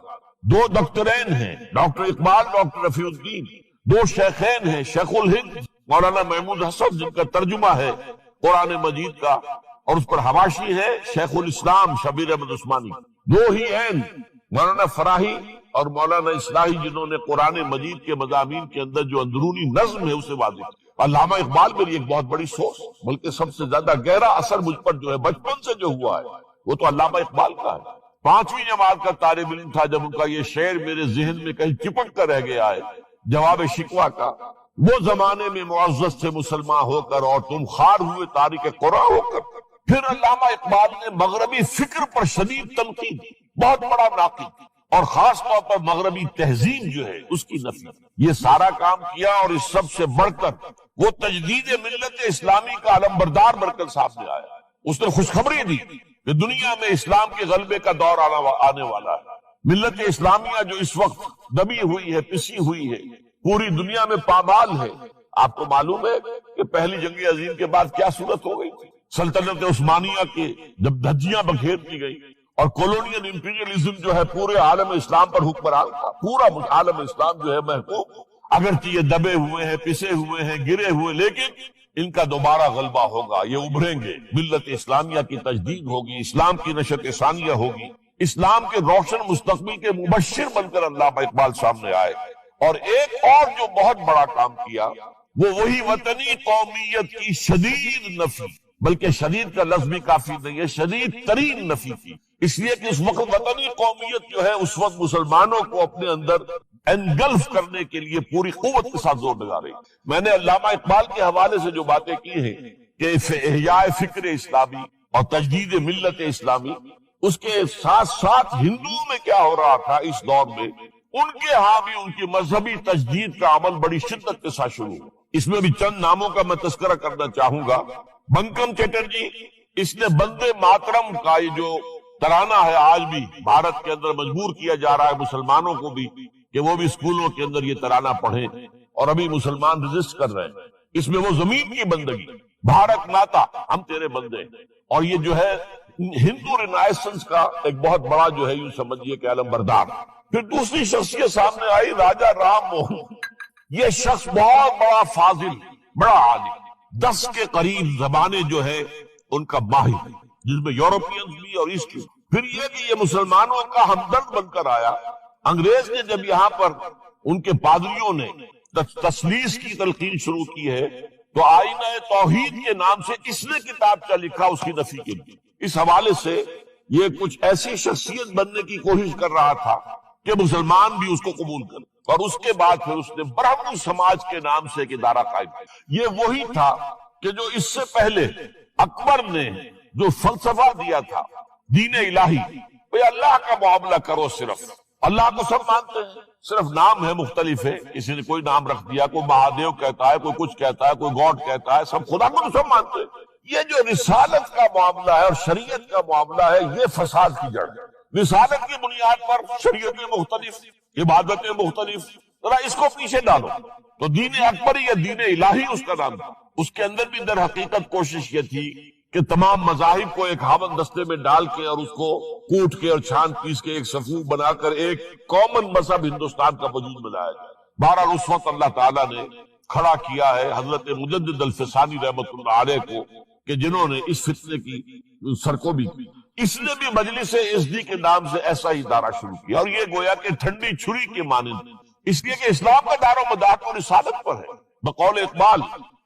2 دکترین ہیں، ڈاکٹر اقبال، ڈاکٹر رفیع الدین۔ 2 شیخین ہیں، شیخ الہند مولانا محمود حسن جن کا ترجمہ ہے قرآن مجید کا، اور اس پر حواشی ہے شیخ الاسلام شبیر احمد عثمانی۔ 2 ہی ہیں مولانا فراہی اور مولانا اصلاحی جنہوں نے قرآن مجید کے مضامین کے اندر جو اندرونی نظم ہے اسے واضح کیا۔ علامہ اقبال میری ایک بہت بڑی سوچ، بلکہ سب سے زیادہ گہرا اثر مجھ پر جو ہے بچپن سے جو ہوا ہے وہ تو علامہ اقبال کا ہے۔ 5ویں جماعت کا طالب علم تھا جب ان کا یہ شعر میرے ذہن میں کہیں چپک کر رہ گیا ہے، جواب شکوہ کا، وہ زمانے میں معزز سے مسلمان ہو کر اور تم خار ہوئے تارک قرآن ہو کر۔ پھر علامہ اقبال نے مغربی فکر پر شدید تنقید، بہت بڑا ناقد، اور خاص طور پر مغربی تہذیب جو ہے اس کی نفی۔ یہ سارا کام کیا، اور اس سب سے بڑھ کر وہ تجدید ملت اسلامی کا علمبردار بن کر سامنے آیا۔ اس نے خوشخبری دی کہ دنیا میں اسلام کے غلبے کا دور آنے والا ہے. ملت اسلامیہ جو اس وقت دبی ہوئی ہے، پسی ہوئی ہے، پوری دنیا میں پامال ہے. آپ کو معلوم ہے کہ پہلی جنگ عظیم کے بعد کیا صورت ہو گئی تھی؟ سلطنت عثمانیہ کے جب دھجیاں بکھیر دی گئی اور کولونیل امپیریلزم جو ہے پورے عالم اسلام پر حکمران تھا. پورا عالم اسلام جو ہے محکوم، اگرچہ یہ دبے ہوئے ہیں، پسے ہوئے ہیں، گرے ہوئے، لیکن ان کا دوبارہ غلبہ ہوگا، یہ ابھریں گے. ملت اسلامیہ کی تجدید ہوگی، اسلام کی نشت ثانیہ ہوگی، اسلام کے روشن مستقبل کے مبشر بن کر علامہ اقبال سامنے آئے. اور ایک اور جو بہت بڑا کام کیا وہ وہی وطنی قومیت کی شدید نفی، بلکہ شدید کا لفظ بھی کافی نہیں ہے، شدید ترین نفی کی. اس لیے کہ اس وقت وطنی قومیت جو ہے اس وقت مسلمانوں کو اپنے اندر انگلف کرنے کے لیے پوری قوت کے ساتھ زور لگا رہی. میں نے علامہ اقبال کے حوالے سے جو باتیں کی ہیں کہ احیاء فکر اسلامی اور تجدید ملت اسلامی، اس کے ساتھ ساتھ ہندوؤں میں کیا ہو رہا تھا اس دور میں، ان کے ہاں بھی ان کی مذہبی تجدید کا عمل بڑی شدت کے ساتھ شروع ہوا. اس میں بھی چند ناموں کا میں تذکرہ کرنا چاہوں گا. بنکم چیٹرجی، اس نے بندے ماترم کا یہ جو ترانہ ہے آج بھی بھارت کے اندر مجبور کیا جا رہا ہے مسلمانوں کو بھی کہ وہ بھی اسکولوں کے اندر یہ ترانہ پڑھیں، اور ابھی مسلمان رجسٹ کر رہے ہیں. اس میں وہ زمین کی بندگی، بھارت ماتا ہم تیرے بندے، اور یہ جو ہے ہندو رینائسنس کا ایک بہت بڑا جو ہے یوں سمجھیے کہ علم بردار. پھر دوسری شخصیت سامنے آئی، راجا رام موہن. یہ شخص بہت بڑا فاضل، بڑا عالم، 10 کے قریب زبانیں جو ہے ان کا ماہر، جس میں یورپینز بھی اور ایسٹ. پھر یہ کہ یہ مسلمانوں کا ہمدرد بن کر آیا. انگریز نے جب یہاں پر ان کے پادریوں نے تسلیس کی تلقین شروع کی ہے تو آئینہ توحید کے نام سے اس نے کتابچہ لکھا اس کی نفی کے لیے. اس حوالے سے یہ کچھ ایسی شخصیت بننے کی کوشش کر رہا تھا کہ مسلمان بھی اس کو قبول کریں. اور اس کے بعد پھر اس نے برہمن سماج کے نام سے ایک ادارہ قائم کیا. یہ وہی تھا کہ جو اس سے پہلے اکبر نے جو فلسفہ دیا تھا دین الہی، بھئی اللہ کا معاملہ کرو، صرف اللہ کو سب مانتے ہیں، صرف نام ہے مختلف ہے. کسی نے کوئی نام رکھ دیا، کوئی مہادیو کہتا ہے، کوئی کچھ کہتا ہے، کوئی گاڈ کہتا ہے، سب خدا کو تو سب مانتے ہیں. یہ جو رسالت کا معاملہ ہے اور شریعت کا معاملہ ہے، یہ فساد کی جڑ ہے. رسالت کی بنیاد پر شریعتیں مختلف، عبادتیں مختلف، ذرا اس کو پیچھے ڈالو. تو دین اکبری یا دین الہی اس کا نام تھا. اس کے اندر بھی در حقیقت کوشش یہ تھی کہ تمام مذاہب کو ایک ہاون دستے میں ڈال کے اور اس کو کوٹ کے اور چھان پیس کے ایک صفوف بنا کر ایک کامن مذہب ہندوستان کا وجود میں لایا جائے. بہرحال اس وقت اللہ تعالیٰ نے کھڑا کیا ہے حضرت مجدد الفسانی رحمۃ اللہ علیہ کو کہ جنہوں نے اس فتنے کی سرکوبی کی. اس نے بھی مجلس ازدی کے نام سے ایسا ہی ادارہ شروع کیا، اور یہ گویا کہ ٹھنڈی چھری کے مانند، اس لیے کہ اسلام کا دار و مدار تو رسالت پر ہے. بقول اقبال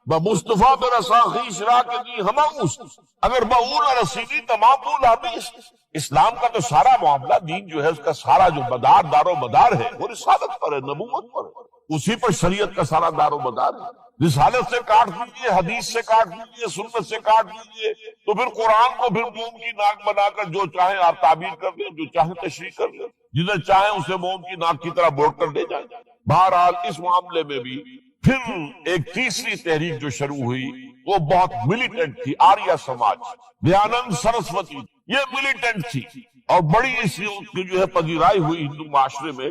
بمصطفیٰ پر رساخی شراک دی ہماؤس، اگر بہون اور رسیدی تمام بول حدیث. اسلام کا تو سارا معاملہ، دین جو ہے اس کا سارا جو مدار دار و مدار ہے وہ رسالت پر ہے، نبوت پر ہے. اسی پر شریعت کا سارا دار و مدار ہے. رسالت سے کاٹ دیجیے، حدیث سے کاٹ دیجیے، سنت سے کاٹ دیجیے، تو پھر قرآن کو پھر موم کی ناک بنا کر جو چاہیں آپ تعبیر کر دیں، جو چاہیں تشریح کر دیں، جدھر چاہیں اسے موم کی ناک کی طرح بوٹ کر دے جائیں. بہرحال اس معاملے میں بھی پھر ایک تیسری تحریک جو شروع ہوئی وہ بہت ملیٹنٹ تھی، آریہ سماج. دیانند سرسوتی یہ ملیٹنٹ تھی اور بڑی اس کی جو ہے پذیرائی ہوئی ہندو معاشرے میں.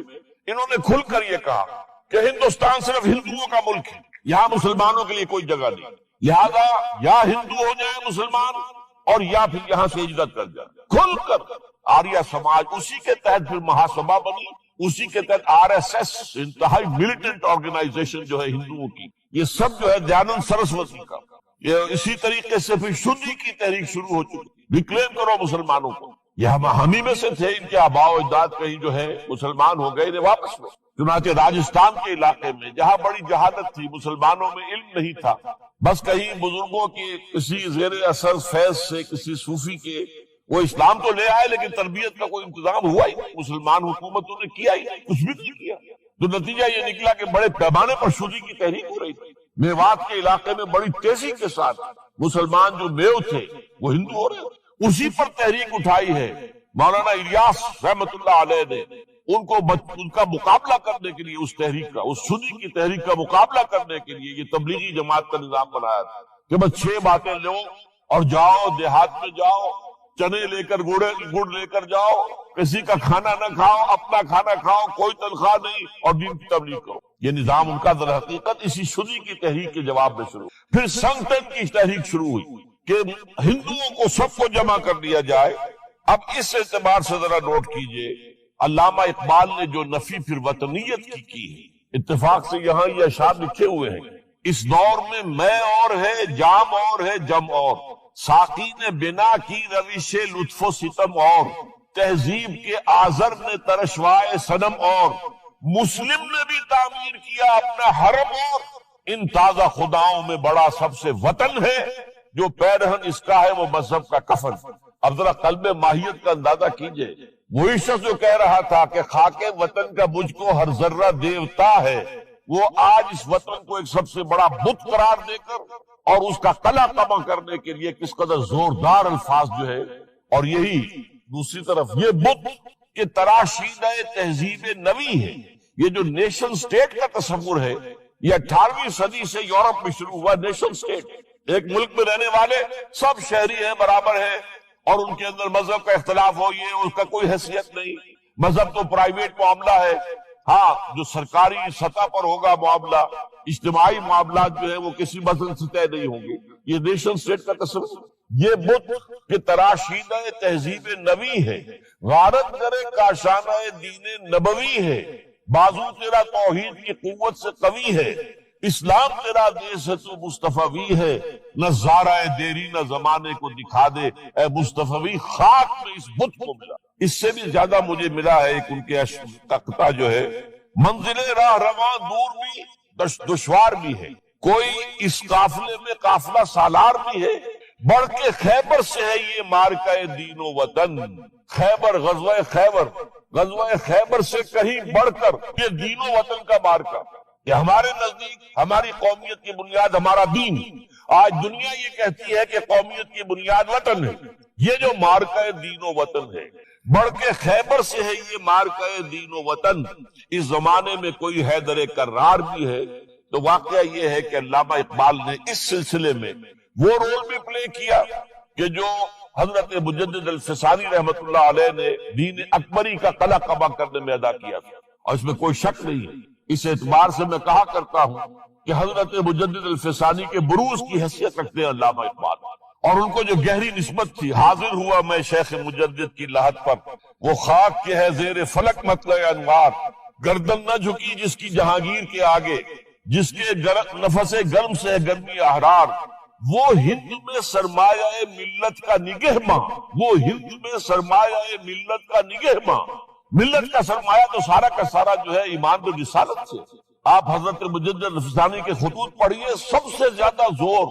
انہوں نے کھل کر یہ کہا کہ ہندوستان صرف ہندوؤں کا ملک ہے، یہاں مسلمانوں کے لیے کوئی جگہ نہیں، لہذا یا ہندو ہو جائے مسلمان اور یا پھر یہاں سے ہجرت کر جائے. کھل کر آریہ سماج، اسی کے تحت پھر مہاسبھا بنی، اسی کے تحت آر ایس ایس، انتہائی ملیٹنٹ آرگنائزیشن جو ہے ہندوؤں کی. یہ سب جو ہے دیانند سرسوتی کا. یہ اسی طریقے سے پھر شدی کی تحریک شروع ہو چکی، ریکلیم کرو مسلمانوں کو. یہ ہم ہی میں سے تھے، ان کے آباء و اجداد کہیں جو ہے مسلمان ہو گئے، انہیں واپس لو. چنانچہ راجستھان کے علاقے میں جہاں بڑی جہالت تھی، مسلمانوں میں علم نہیں تھا، بس کہیں بزرگوں کی کسی زیر اثر فیض سے کسی صوفی کے وہ اسلام تو لے آئے لیکن تربیت کا کوئی انتظام ہوا ہی نہیں، مسلمان حکومتوں نے کیا ہی نہیں، کچھ بھی نہیں کیا. تو نتیجہ یہ نکلا کہ بڑے پیمانے پر شدی کی تحریک ہو رہی تھی. میوات کے علاقے میں بڑی تیزی کے ساتھ مسلمان جو میو تھے وہ ہندو ہو رہے. اسی پر تحریک اٹھائی ہے مولانا الیاس رحمت اللہ علیہ نے. ان کا مقابلہ کرنے کے لیے اس تحریک کا، اس سنی کی تحریک کا مقابلہ کرنے کے لیے یہ تبلیغی جماعت کا نظام بنایا تھا کہ بس 6 باتیں لو اور جاؤ دیہات میں جاؤ، چنے لے کر گڑ لے کر جاؤ، کسی کا کھانا نہ کھاؤ، اپنا کھانا کھاؤ، کوئی تنخواہ نہیں، اور دین کی تبلیغ کرو۔ یہ نظام ان کا در حقیقت اسی شدی کی تحریک کے جواب میں شروع۔ پھر سنگتن کی تحریک شروع ہوئی کہ ہندوؤں کو سب کو جمع کر دیا جائے۔ اب اس اعتبار سے ذرا نوٹ کیجئے، علامہ اقبال نے جو نفی پھر وطنیت کی ہے، اتفاق سے یہاں یہ اشعار لکھے ہوئے ہیں: اس دور میں اور ہے، جام اور ہے، جم اور، ساقی نے بنا کی روش لطف و ستم اور، تہذیب کے آزر نے ترشوائے صنم اور، مسلم نے بھی تعمیر کیا اپنا حرم اور، ان تازہ خداؤں میں بڑا سب سے وطن ہے، جو پیرہن اس کا ہے وہ مذہب کا کفن۔ اب ذرا قلب ماہیت کا اندازہ کیجئے، وہی شخص جو کہہ رہا تھا کہ خاک وطن کا مجھ کو ہر ذرہ دیوتا ہے، وہ آج اس وطن کو ایک سب سے بڑا بت قرار دے کر اور اس کا قلع قمع کرنے کے لیے کس قدر زوردار الفاظ جو ہے، اور یہی دوسری طرف یہ بت کہ تراشیدہ تہذیب نوی ہے۔ یہ جو نیشن سٹیٹ کا تصور ہے، یہ 18ویں صدی سے یورپ میں شروع ہوا۔ نیشن سٹیٹ، ایک ملک میں رہنے والے سب شہری ہیں، برابر ہیں، اور ان کے اندر مذہب کا اختلاف ہو، یہ اس کا کوئی حیثیت نہیں۔ مذہب تو پرائیویٹ معاملہ ہے، ہاں جو سرکاری سطح پر ہوگا معاملہ، اجتماعی معاملات جو ہے وہ کسی مذہب سے طے نہیں ہوں گے۔ یہ نیشن سٹیٹ کا تصور، یہ بت کہ تراشیدہ تہذیب نوی ہے، غارت کرے کاشانہ دین نبوی ہے، بازو تیرا توحید کی قوت سے قوی ہے، اسلام تیرا دیس ہے تو مصطفی ہے، نہ زارہ دیری نہ زمانے کو دکھا دے، اے مصطفی خاک میں اس بت کو ملا۔ اس سے بھی زیادہ مجھے ملا ہے ایک ان کے تختہ جو ہے: منزل راہ رواں دور بھی دشوار بھی ہے، کوئی اس قافلے میں قافلہ سالار بھی ہے، بڑھ کے خیبر سے ہے یہ مارکہ دین و وطن۔ خیبر، غزوہ خیبر سے کہیں بڑھ کر یہ دین و وطن کا مارکہ، کہ ہمارے نزدیک ہماری قومیت کی بنیاد ہمارا دین۔ آج دنیا یہ کہتی ہے کہ قومیت کی بنیاد وطن ہے، یہ جو مارکہ دین و وطن ہے، بڑھ کے خیبر سے ہے یہ مارکہ دین و وطن۔ اس زمانے میں کوئی حیدر کرار بھی ہے۔ تو واقعہ یہ ہے کہ علامہ اقبال نے اس سلسلے میں وہ رول بھی پلے کیا کہ جو حضرت مجدد الفسانی رحمت اللہ علیہ نے دین اکبری کا قلع قمع کرنے میں ادا کیا تھا، اور اس میں کوئی شک نہیں ہے۔ اس اعتبار سے میں کہا کرتا ہوں کہ حضرت مجدد الفسانی کے بروز کی حیثیت رکھتے ہیں علامہ اقبال، اور ان کو جو گہری نسبت تھی۔ حاضر ہوا میں شیخ مجدد کی لحد پر، وہ خاک کے ہے زیر فلک مطلع انوار، گردن نہ جھکی جس کی جہانگیر کے آگے، جس کے نفس گرم سے ہے گرمی احرار، وہ ہند میں سرمایہ ملت کا نگہباں، وہ ہند میں سرمایہ ملت کا نگہباں۔ ملت کا سرمایہ تو سارا کا سارا جو ہے ایمان و رسالت سے۔ آپ حضرت مجدد الفسانی کے خطوط پڑھیے، سب سے زیادہ زور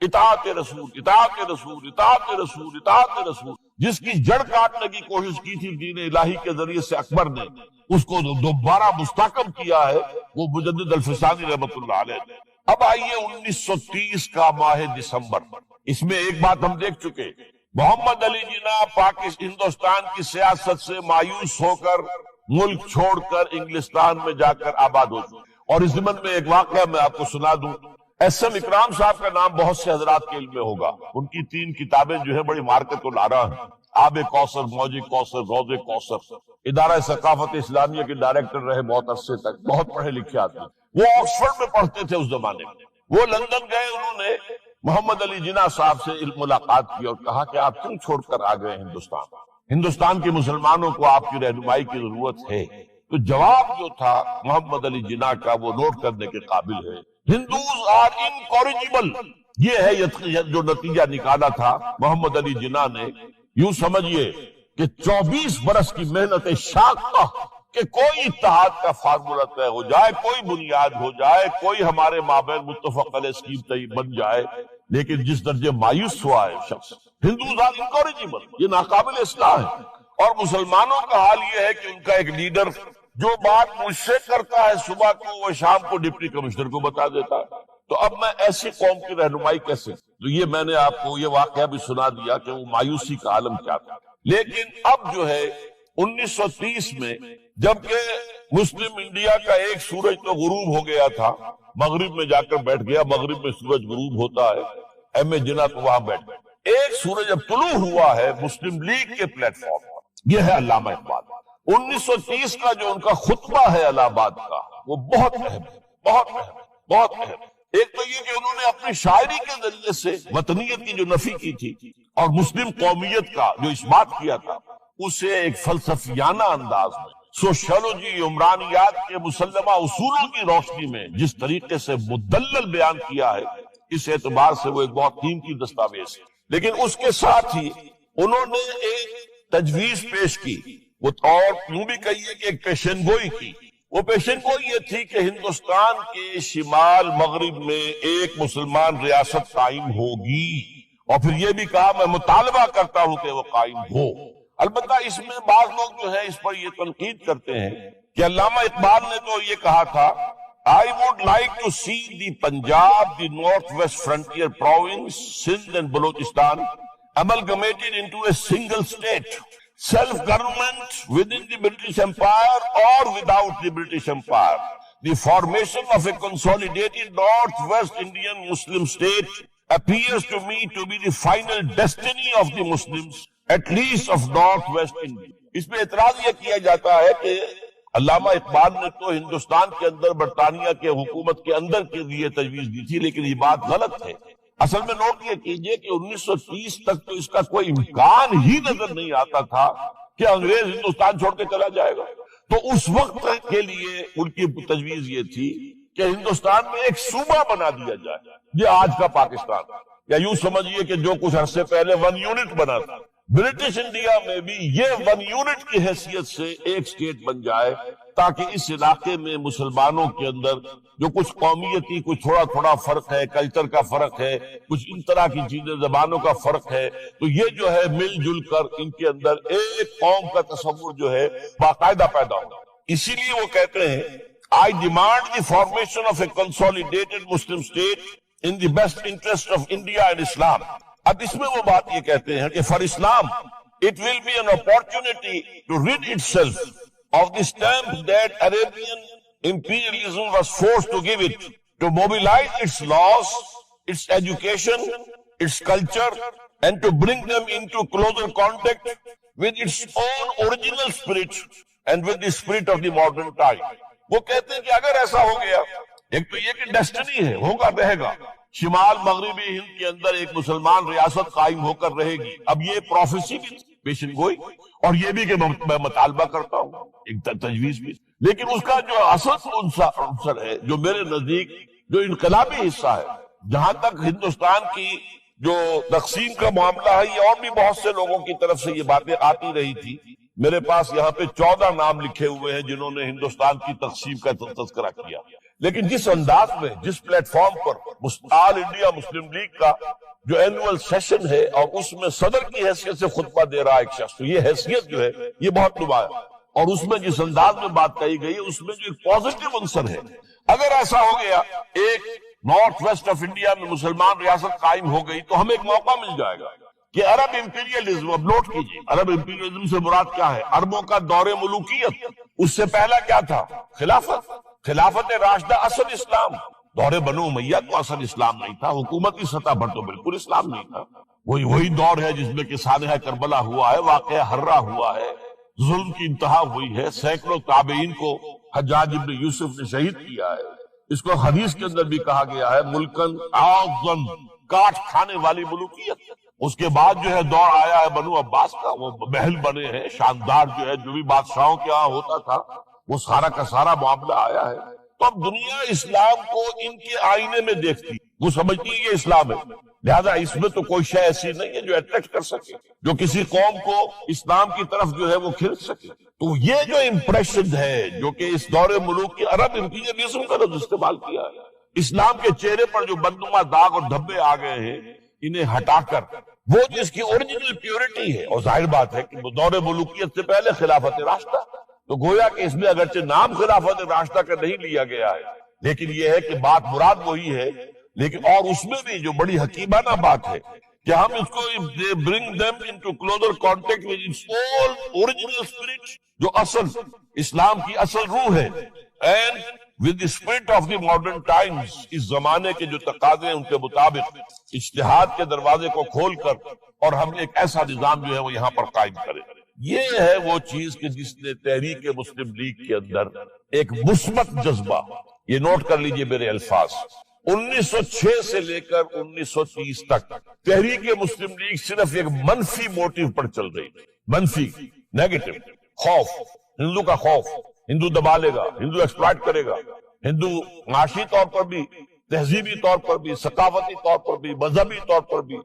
اطاعت رسول، اطاعت رسول، اطاعت رسول، اطاعت رسول۔ جس کی جڑ کاٹنے کی کوشش کی تھی دین الہی کے ذریعے سے اکبر نے، اس کو دوبارہ مستحکم کیا ہے وہ مجدد الفسانی رحمت اللہ علیہ نے۔ اب آئیے 1930 کا ماہ دسمبر، اس میں ایک بات ہم دیکھ چکے، محمد علی جناح ہندوستان کی سیاست سے مایوس ہو کر ملک چھوڑ کر انگلستان میں جا کر آباد ہو چکے۔ اور اس ضمن میں ایک واقعہ میں آپ کو سنا دوں۔ ایس ایم اکرام صاحب کا نام بہت سے حضرات کے علم میں ہوگا، ان کی 3 کتابیں جو ہے بڑی مارکت و لارا ہیں: آب کوثر، موج کوثر، روض کوثر۔ ادارہ ثقافت اسلامیہ کے ڈائریکٹر رہے بہت عرصے تک، بہت پڑھے لکھے آدمی۔ وہ آکسفورڈ میں پڑھتے تھے اس زمانے میں۔ وہ لندن گئے، انہوں نے محمد علی جناح صاحب سے ملاقات کی اور کہا کہ آپ کیوں چھوڑ کر آ گئے ہندوستان کے مسلمانوں کو آپ کی رہنمائی کی ضرورت ہے۔ تو جواب جو تھا محمد علی جناح کا وہ نوٹ کرنے کے قابل ہے۔ ہندوز آر انکوریجیبل، یہ ہے جو نتیجہ نکالا تھا محمد علی جناح نے۔ یوں سمجھیے کہ 24 برس کی محنت شاقہ کہ کوئی اتحاد کا فارمولہ طے ہو جائے، کوئی بنیاد ہو جائے، کوئی ہمارے مابین متفق علیہ اسکیم طے بن جائے، لیکن جس درجے مایوس ہوا ہے شخص، ہندوز آر انکوریجیبل، یہ ناقابل اصلاح ہے۔ اور مسلمانوں کا حال یہ ہے کہ ان کا ایک لیڈر جو بات مجھ سے کرتا ہے صبح کو وہ شام کو ڈپٹی کمشنر کو بتا دیتا ہے۔ تو اب میں ایسی قوم کی رہنمائی کیسے؟ تو یہ میں نے آپ کو یہ واقعہ بھی سنا دیا کہ وہ مایوسی کا عالم کیا تھا۔ لیکن اب جو ہے 1930 میں، جبکہ مسلم انڈیا کا ایک سورج تو غروب ہو گیا تھا، مغرب میں جا کر بیٹھ گیا، مغرب میں سورج غروب ہوتا ہے، ایم اے جناح تو وہاں بیٹھ گئے۔ ایک سورج اب طلوع ہوا ہے مسلم لیگ کے پلیٹ فارم پر، یہ ہے علامہ اقبال۔ 1930 کا جو ان کا خطبہ ہے الہ آباد کا، وہ بہت اہم، بہت اہم، بہت اہم۔ ایک تو یہ کہ انہوں نے اپنی شاعری کے ذریعے سے وطنیت کی جو نفی کی تھی اور مسلم قومیت کا جو اس بات کیا تھا، اسے ایک فلسفیانہ انداز میں سوشیولوجی عمرانیات کے مسلمہ اصولوں کی روشنی میں جس طریقے سے مدلل بیان کیا ہے، اس اعتبار سے وہ ایک بہت قیمتی دستاویز ہے۔ لیکن اس کے ساتھ ہی انہوں نے ایک تجویز پیش کی، وہ اور یوں بھی کہیے کہ ایک پیشن گوئی کی۔ وہ پیشن گوئی یہ تھی کہ ہندوستان کے شمال مغرب میں ایک مسلمان ریاست قائم ہوگی، اور پھر یہ بھی کہا میں مطالبہ کرتا ہوں کہ وہ قائم ہو۔ البتہ اس میں بعض لوگ جو ہے اس پر یہ تنقید کرتے ہیں کہ علامہ اقبال نے تو یہ کہا تھا I would like to see the Punjab, the Northwest Frontier Province, Sindh and Balochistan amalgamated into a single state, self-government within the British Empire or without the British Empire. The formation of a consolidated Northwest Indian Muslim state appears to me to be the final destiny of the Muslims, at least of Northwest India. اس میں اعتراض یہ کیا جاتا ہے کہ علامہ اقبال نے تو ہندوستان کے اندر برطانیہ کے حکومت کے اندر کے لیے تجویز دی تھی، لیکن یہ بات غلط ہے۔ اصل میں نوٹ یہ کیجئے کہ 1930 تک تو اس کا کوئی امکان ہی نظر نہیں آتا تھا کہ انگریز ہندوستان چھوڑ کے چلا جائے گا۔ تو اس وقت کے لیے ان کی تجویز یہ تھی کہ ہندوستان میں ایک صوبہ بنا دیا جائے، یہ آج کا پاکستان، یا یوں سمجھیے کہ جو کچھ عرصے پہلے 1 یونٹ بنا تھا، برٹش انڈیا میں بھی یہ 1 یونٹ کی حیثیت سے ایک سٹیٹ بن جائے، تاکہ اس علاقے میں مسلمانوں کے اندر جو کچھ قومیتی کچھ تھوڑا تھوڑا فرق ہے، کلچر کا فرق ہے، کچھ ان طرح کی چیزیں، زبانوں کا فرق ہے، تو یہ جو ہے مل جل کر ان کے اندر ایک قوم کا تصور جو ہے باقاعدہ پیدا ہوگا۔ اسی لیے وہ کہتے ہیں I demand the formation of a consolidated Muslim state in the best interest of India and Islam. اب اس میں وہ بات یہ کہتے ہیں کہ for Islam it will be an opportunity to rid itself of the stamp that Arabian imperialism was forced to give it, to mobilize its laws, its education, its culture, and to bring them into closer contact with its own original spirit and with the spirit of the modern time. وہ کہتے ہیں کہ اگر ایسا ہو گیا، ایک تو یہ کہ ڈیسٹنی ہے، ہوگا رہے گا، شمال مغربی ہند کے اندر ایک مسلمان ریاست قائم ہو کر رہے گی۔ اب یہ پروفیسی بھی پیشن گوئی، اور یہ بھی کہ میں مطالبہ کرتا ہوں، ایک تجویز بھی، لیکن اس کا جو اصل عنصر ہے جو میرے نزدیک جو انقلابی حصہ ہے، جہاں تک ہندوستان کی جو تقسیم کا معاملہ ہے، یہ اور بھی بہت سے لوگوں کی طرف سے یہ باتیں آتی رہی تھی۔ میرے پاس یہاں پہ 14 نام لکھے ہوئے ہیں جنہوں نے ہندوستان کی تقسیم کا تذکرہ کیا، لیکن جس انداز میں، جس پلیٹ فارم پر آل انڈیا مسلم لیگ کا جو اینوئل سیشن ہے اور اس میں صدر کی حیثیت سے خطبہ دے رہا ایک شخص، تو یہ حیثیت جو ہے یہ بہت نمایاں، اور اس میں جس انداز میں بات کہی گئی ہے اس میں جو ایک پازیٹیو عنصر ہے۔ اگر ایسا ہو گیا ایک نارتھ ویسٹ آف انڈیا میں مسلمان ریاست قائم ہو گئی تو ہمیں ایک موقع مل جائے گا کہ عرب امپیریلزم، اب نوٹ کیجیے عرب امپیریلزم سے مراد کیا ہے؟ عربوں کا دور ملوکیت، اس سے پہلا کیا تھا؟ خلافت راشدہ، اصل اسلام۔ دور بنو امیہ تو اصل اسلام نہیں تھا، حکومتی سطح پر تو بالکل اسلام نہیں تھا۔ وہی دور ہے جس میں کہ سانحہ کربلا ہوا ہے، واقعہ ہرہ ہوا ہے، ظلم کی انتہا ہوئی ہے، سینکڑوں تابعین کو حجاج ابن یوسف نے شہید کیا ہے۔ اس کو حدیث کے اندر بھی کہا گیا ہے ملکن اعظم، کاٹ کھانے والی ملوکیت۔ اس کے بعد جو ہے دور آیا ہے بنو عباس کا، وہ محل بنے ہیں شاندار، جو ہے جو بھی بادشاہوں کے ہاں ہوتا تھا وہ سارا کا سارا معاملہ آیا ہے۔ تو اب دنیا اسلام کو ان کے آئینے میں دیکھتی، وہ سمجھتی ہے یہ اسلام ہے، لہذا اس میں تو کوئی شے ایسی نہیں ہے جو اٹریکٹ کر سکے، جو کسی قوم کو اسلام کی طرف جو ہے وہ کھینچ سکے۔ تو یہ جو امپریشن ہے جو کہ اس دور ملوک کی عرب امپیریلزم کا لفظ استعمال کیا ہے، اسلام کے چہرے پر جو بدنما داغ اور دھبے آ گئے ہیں، انہیں ہٹا کر وہ جس کی اوریجنل پیورٹی ہے، اور ظاہر بات ہے کہ دور ملوکیت سے پہلے خلافت راشدہ، تو گویا کہ اس میں اگرچہ نام خلافت راشدہ کا نہیں لیا گیا ہے، لیکن یہ ہے کہ بات مراد وہی ہے، لیکن اور اس میں بھی جو بڑی حکیمانہ بات ہے کہ ہم اس کو برنگ them into closer contact with its own original spirit, جو اصل اسلام کی اصل روح ہے، and with the spirit of the modern times، اس زمانے کے جو تقاضے ہیں ان کے مطابق اجتہاد کے دروازے کو کھول کر، اور ہم ایک ایسا نظام جو ہے وہ یہاں پر قائم کریں۔ یہ ہے وہ چیز کہ جس نے تحریک مسلم لیگ کے اندر ایک مثبت جذبہ، یہ نوٹ کر لیجئے میرے الفاظ، 1906 سے لے کر 1930 تک تحریک مسلم لیگ صرف ایک منفی موٹیو پر چل رہی تھی، منفی، نیگیٹو، خوف، ہندو کا خوف، ہندو دبا لے گا، ہندو ایکسپلائٹ کرے گا، ہندو معاشی طور پر بھی، تہذیبی طور پر بھی، ثقافتی طور پر بھی، مذہبی طور پر بھی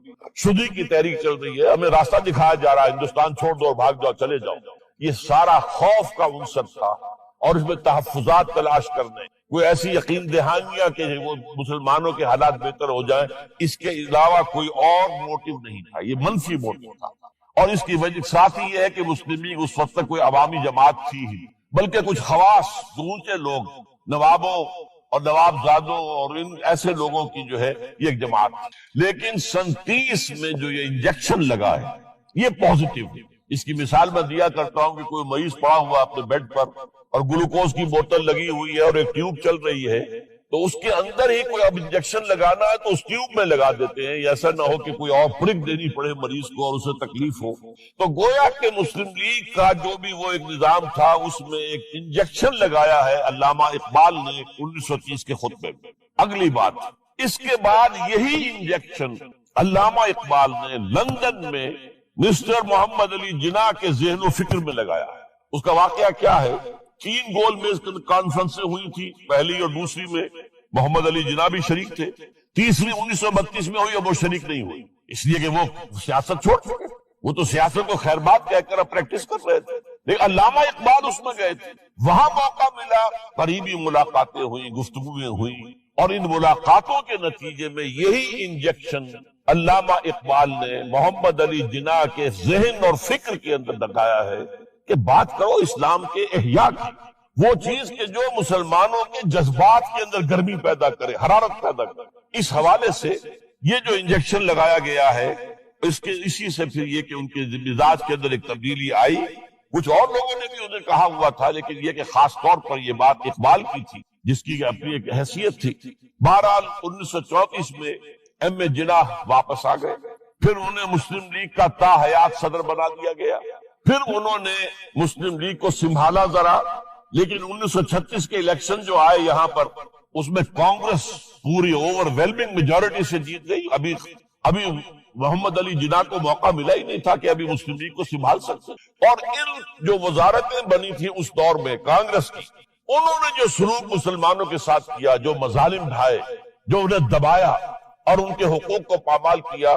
شدی کی تحریک چل رہی ہے، ہمیں راستہ دکھایا جا رہا ہے، ہندوستان چھوڑ دو اور بھاگ جاؤ، چلے جاؤ۔ یہ سارا خوف کا عنصر تھا، اور اس میں تحفظات تلاش کرنے، کوئی ایسی یقین دہانیاں کہ وہ مسلمانوں کے حالات بہتر ہو جائیں، اس کے علاوہ کوئی اور موٹیو نہیں تھا، یہ منفی موٹیو تھا۔ اور اس کی وجہ ساتھ ہی یہ ہے کہ مسلم لیگ اس وقت تک کوئی عوامی جماعت تھی ہی، بلکہ کچھ خواص، اونچے لوگ، نوابوں اور نواب زادوں اور ان ایسے لوگوں کی جو ہے یہ ایک جماعت تھی۔ لیکن 37 میں جو یہ انجیکشن لگا ہے یہ پوزیٹیو ہے۔ اس کی مثال میں دیا کرتا ہوں کہ کوئی مریض پڑا ہوا اپنے بیڈ پر اور گلوکوز کی بوتل لگی ہوئی ہے اور ایک ٹیوب چل رہی ہے، تو اس کے اندر ہی کوئی اب انجیکشن لگانا ہے تو اس ٹیوب میں لگا دیتے ہیں، ایسا نہ ہو کہ کوئی اور پرک دینی پڑے مریض کو اور اسے تکلیف ہو۔ تو گویا کہ مسلم لیگ کا جو بھی وہ ایک نظام تھا اس میں ایک انجیکشن لگایا ہے علامہ اقبال نے 1930 کے خطبے میں۔ اگلی بات، اس کے بعد یہی انجیکشن علامہ اقبال نے لندن میں مسٹر محمد علی جناح کے ذہن و فکر میں لگایا ہے۔ اس کا واقعہ کیا ہے؟ 3 گول میز کانفرنسیں ہوئی تھی، پہلی اور دوسری میں محمد علی جناح بھی شریک تھے، تیسری 1932 میں ہوئی اور وہ شریک نہیں ہوئی، اس لیے کہ وہ سیاست چھوڑ چکے، وہ تو سیاست کو خیر بات کہہ کر اب پریکٹس کر رہے تھے، لیکن علامہ اقبال اس میں گئے تھے، وہاں موقع ملا، قریبی ملاقاتیں ہوئیں، گفتگویں ہوئیں، اور ان ملاقاتوں کے نتیجے میں یہی انجیکشن علامہ اقبال نے محمد علی جناح کے ذہن اور فکر کے اندر لگایا ہے کہ بات کرو اسلام کے احیاء کی، وہ چیز کہ جو مسلمانوں کے جذبات کے اندر گرمی پیدا کرے، حرارت پیدا کرے۔ اس حوالے سے یہ جو انجیکشن لگایا گیا ہے اسی سے پھر یہ کہ ان کے مزاج کے اندر ایک تبدیلی آئی۔ کچھ اور لوگوں نے بھی انہیں کہا ہوا تھا، لیکن یہ کہ خاص طور پر یہ بات اقبال کی تھی جس کی اپنی ایک حیثیت تھی۔ بہرحال 1934 میں ایم اے جناح واپس آ گئے، پھر انہیں مسلم لیگ کا تا حیات صدر بنا دیا گیا، پھر انہوں نے مسلم لیگ کو سنبھالا ذرا، لیکن 1936 کے الیکشن جو آئے یہاں پر، اس میں کانگریس پوری اوور ویلمنگ میجورٹی سے جیت گئی۔ ابھی محمد علی جناح کو موقع ملا ہی نہیں تھا کہ ابھی مسلم لیگ کو سنبھال سکتے، اور ان جو وزارتیں بنی تھی اس دور میں کانگریس کی، انہوں نے جو سلوک مسلمانوں کے ساتھ کیا، جو مظالم ڈھائے، جو انہیں دبایا اور ان کے حقوق کو پامال کیا،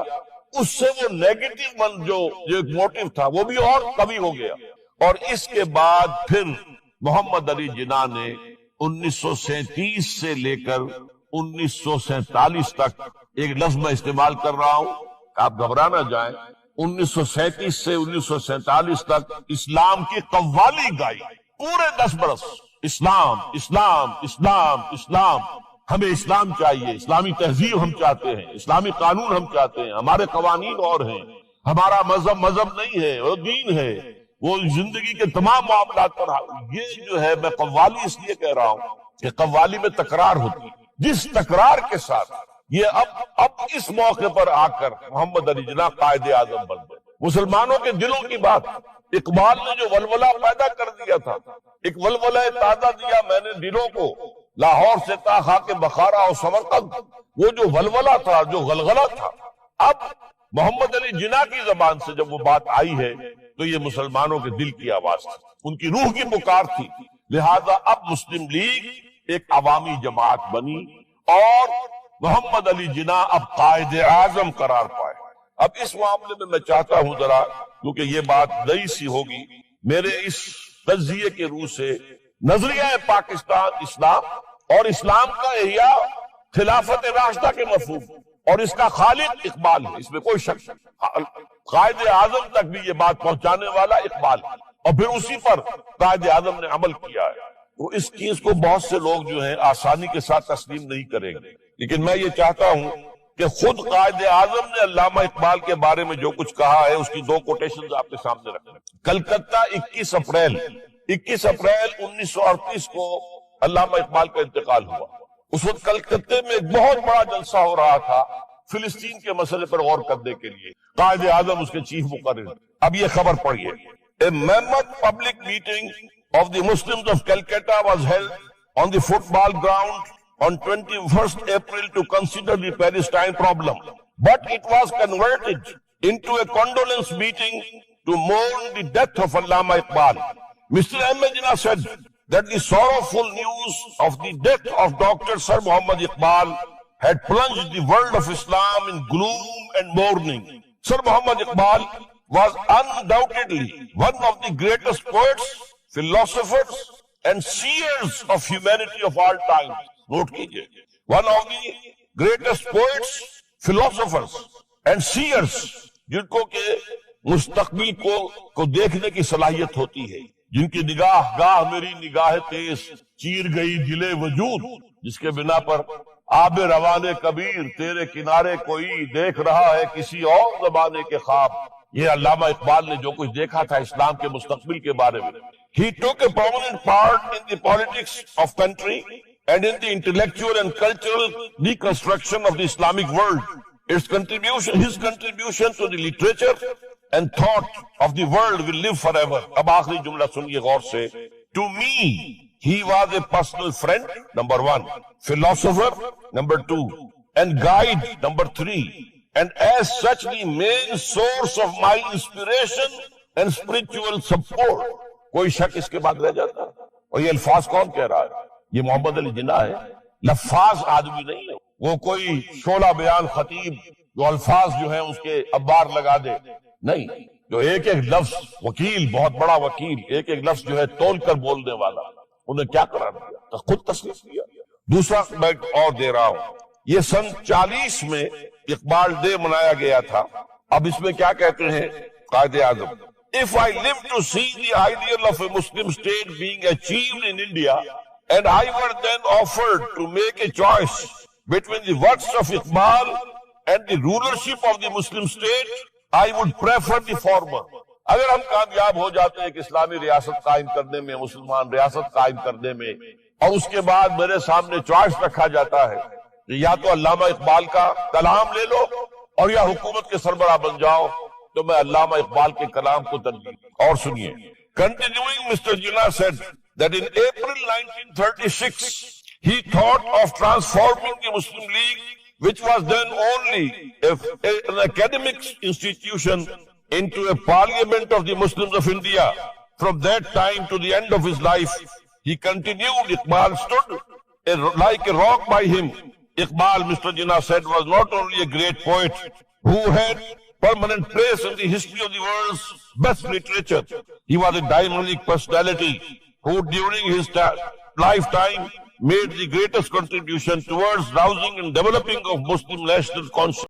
اس سے وہ نیگیٹو من جو ایک موٹیو تھا وہ بھی اور قوی ہو گیا۔ اور اس کے بعد پھر محمد علی جناح نے 1937 سے لے کر 1947 تک، ایک لفظ میں استعمال کر رہا ہوں، آپ گھبرا نہ جائیں، 1937 سے 1947 تک اسلام کی قوالی گائی، پورے 10 برس اسلام اسلام اسلام اسلام، ہمیں اسلام چاہیے، اسلامی تہذیب ہم چاہتے ہیں، اسلامی قانون ہم چاہتے ہیں، ہمارے قوانین اور ہیں، ہمارا مذہب نہیں ہے، وہ دین ہے، وہ زندگی کے تمام معاملات پر۔ یہ جو ہے میں قوالی اس لیے کہہ رہا ہوں کہ قوالی میں تکرار ہوتی، جس تکرار کے ساتھ یہ اب اس موقع پر آ کر محمد علی جناح قائد اعظم بن گئے۔ مسلمانوں کے دلوں کی بات، اقبال نے جو ولولہ پیدا کر دیا تھا، ایک ولولہ تازہ دیا میں نے دلوں کو، لاہور سے تا خاک بخارا اور سمرقند، وہ جو ولولہ تھا، جو غلغلہ تھا، اب محمد علی جناح کی زبان سے جب وہ بات آئی ہے تو یہ مسلمانوں کے دل کی آواز تھی، ان کی روح کی پکار تھی۔ لہذا اب مسلم لیگ ایک عوامی جماعت بنی اور محمد علی جناح اب قائد اعظم قرار پائے۔ اب اس معاملے میں چاہتا ہوں ذرا، کیونکہ یہ بات نئی سی ہوگی، میرے اس تجزیے کے روح سے نظریہ پاکستان اسلام اور اسلام کا احیاء خلافت راشدہ کے مفہوم، اور اس کا خالق اقبال ہے، اس میں کوئی شک نہیں، قائد اعظم تک بھی یہ بات پہنچانے والا اقبال ہے، اور پھر اسی پر قائد اعظم نے عمل کیا ہے۔ تو اس چیز کو بہت سے لوگ جو ہیں آسانی کے ساتھ تسلیم نہیں کریں گے، لیکن میں یہ چاہتا ہوں کہ خود قائد اعظم نے علامہ اقبال کے بارے میں جو کچھ کہا ہے اس کی دو کوٹیشنز آپ کے سامنے رکھیں۔ کلکتہ 21 اپریل 1938 کو علامہ اقبال کا انتقال ہوا۔ اس وقت کلکتہ میں ایک بہت بڑا جلسہ ہو رہا تھا فلسطین کے مسئلے پر غور کرنے کے لیے، قائد اعظم اس کے چیف مقرر۔ اب یہ خبر پڑھیے، A mammoth public meeting of the Muslims of Calcutta was held on the football ground on 21st April to consider the Palestine problem. But it was converted into a condolence meeting to mourn the death of Allama Iqbal. Mr. Ahmed Jinnah said that the sorrowful news of the death of Dr. Sir Muhammad Iqbal had plunged the world of Islam in gloom and mourning. Sir Muhammad Iqbal was undoubtedly one of the greatest poets, philosophers, and seers of humanity of all time. Note kijiye, one of the greatest poets, philosophers, and seers, جن کو کہ مستقبل کو دیکھنے کی صلاحیت ہوتی ہے، جن کی نگاہ گاہ میری نگاہ تیز چیر گئی دل وجود، جس کے بنا پر آب روان کبیر تیرے کنارے کوئی دیکھ رہا ہے کسی اور زمانے کے خواب۔ یہ علامہ اقبال نے جو کچھ دیکھا تھا اسلام کے مستقبل کے بارے میں۔ He took a prominent part in the politics of country and in the intellectual and cultural reconstruction of the Islamic world. His contribution to the literature and thought of the world will live forever. اب آخری جملہ سنیے غور سے۔ To me, he was a personal friend, number 1, philosopher, number 2, and guide, number 3. And as such the main source of my inspiration and spiritual support. کوئی شک اس کے بعد رہ جاتا ہے؟ اور یہ الفاظ کون کہہ رہا ہے؟ یہ محمد علی جناح ہے، لفاظ آدمی نہیں ہے، وہ کوئی شعلہ بیان خطیب جو الفاظ جو ہیں اس کے ابار لگا دے، نہیں، جو ایک ایک لفظ، وکیل، بہت بڑا وکیل، ایک ایک لفظ جو ہے تول کر بولنے والا، انہیں کیا قرار دیا؟ خود تصنیف کیا۔ دوسرا میں اور دے رہا ہوں، یہ سن 40 میں اقبال ڈے منایا گیا تھا۔ اب اس میں کیا کہتے ہیں Quaid Azam? If I live to see the ideal of a Muslim state being achieved in India, and I were then offered to make a choice between the works of Iqbal and the rulership of the Muslim state, I would prefer the former. اگر ہم کامیاب ہو جاتے ہیں کہ اسلامی ریاست قائم کرنے میں، مسلمان ریاست قائم کرنے میں، اور اس کے بعد میرے سامنے چوائس رکھا جاتا ہے کہ یا تو علامہ اقبال کا کلام لے لو اور یا حکومت کے سربراہ بن جاؤ، تو میں علامہ اقبال کے کلام کو ترجیح۔ اور سنیے، Continuing, Mr. Jinnah said that in April 1936 he thought of transforming the Muslim League, which was then only an academic institution, into a parliament of the Muslims of India. From that time to the end of his life, he continued, Iqbal stood like a rock by him. Iqbal, Mr. Jinnah said, was not only a great poet who had permanent place in the history of the world's best literature, he was a dynamic personality who during his lifetime made the greatest contribution towards rousing and developing of Muslim national consciousness.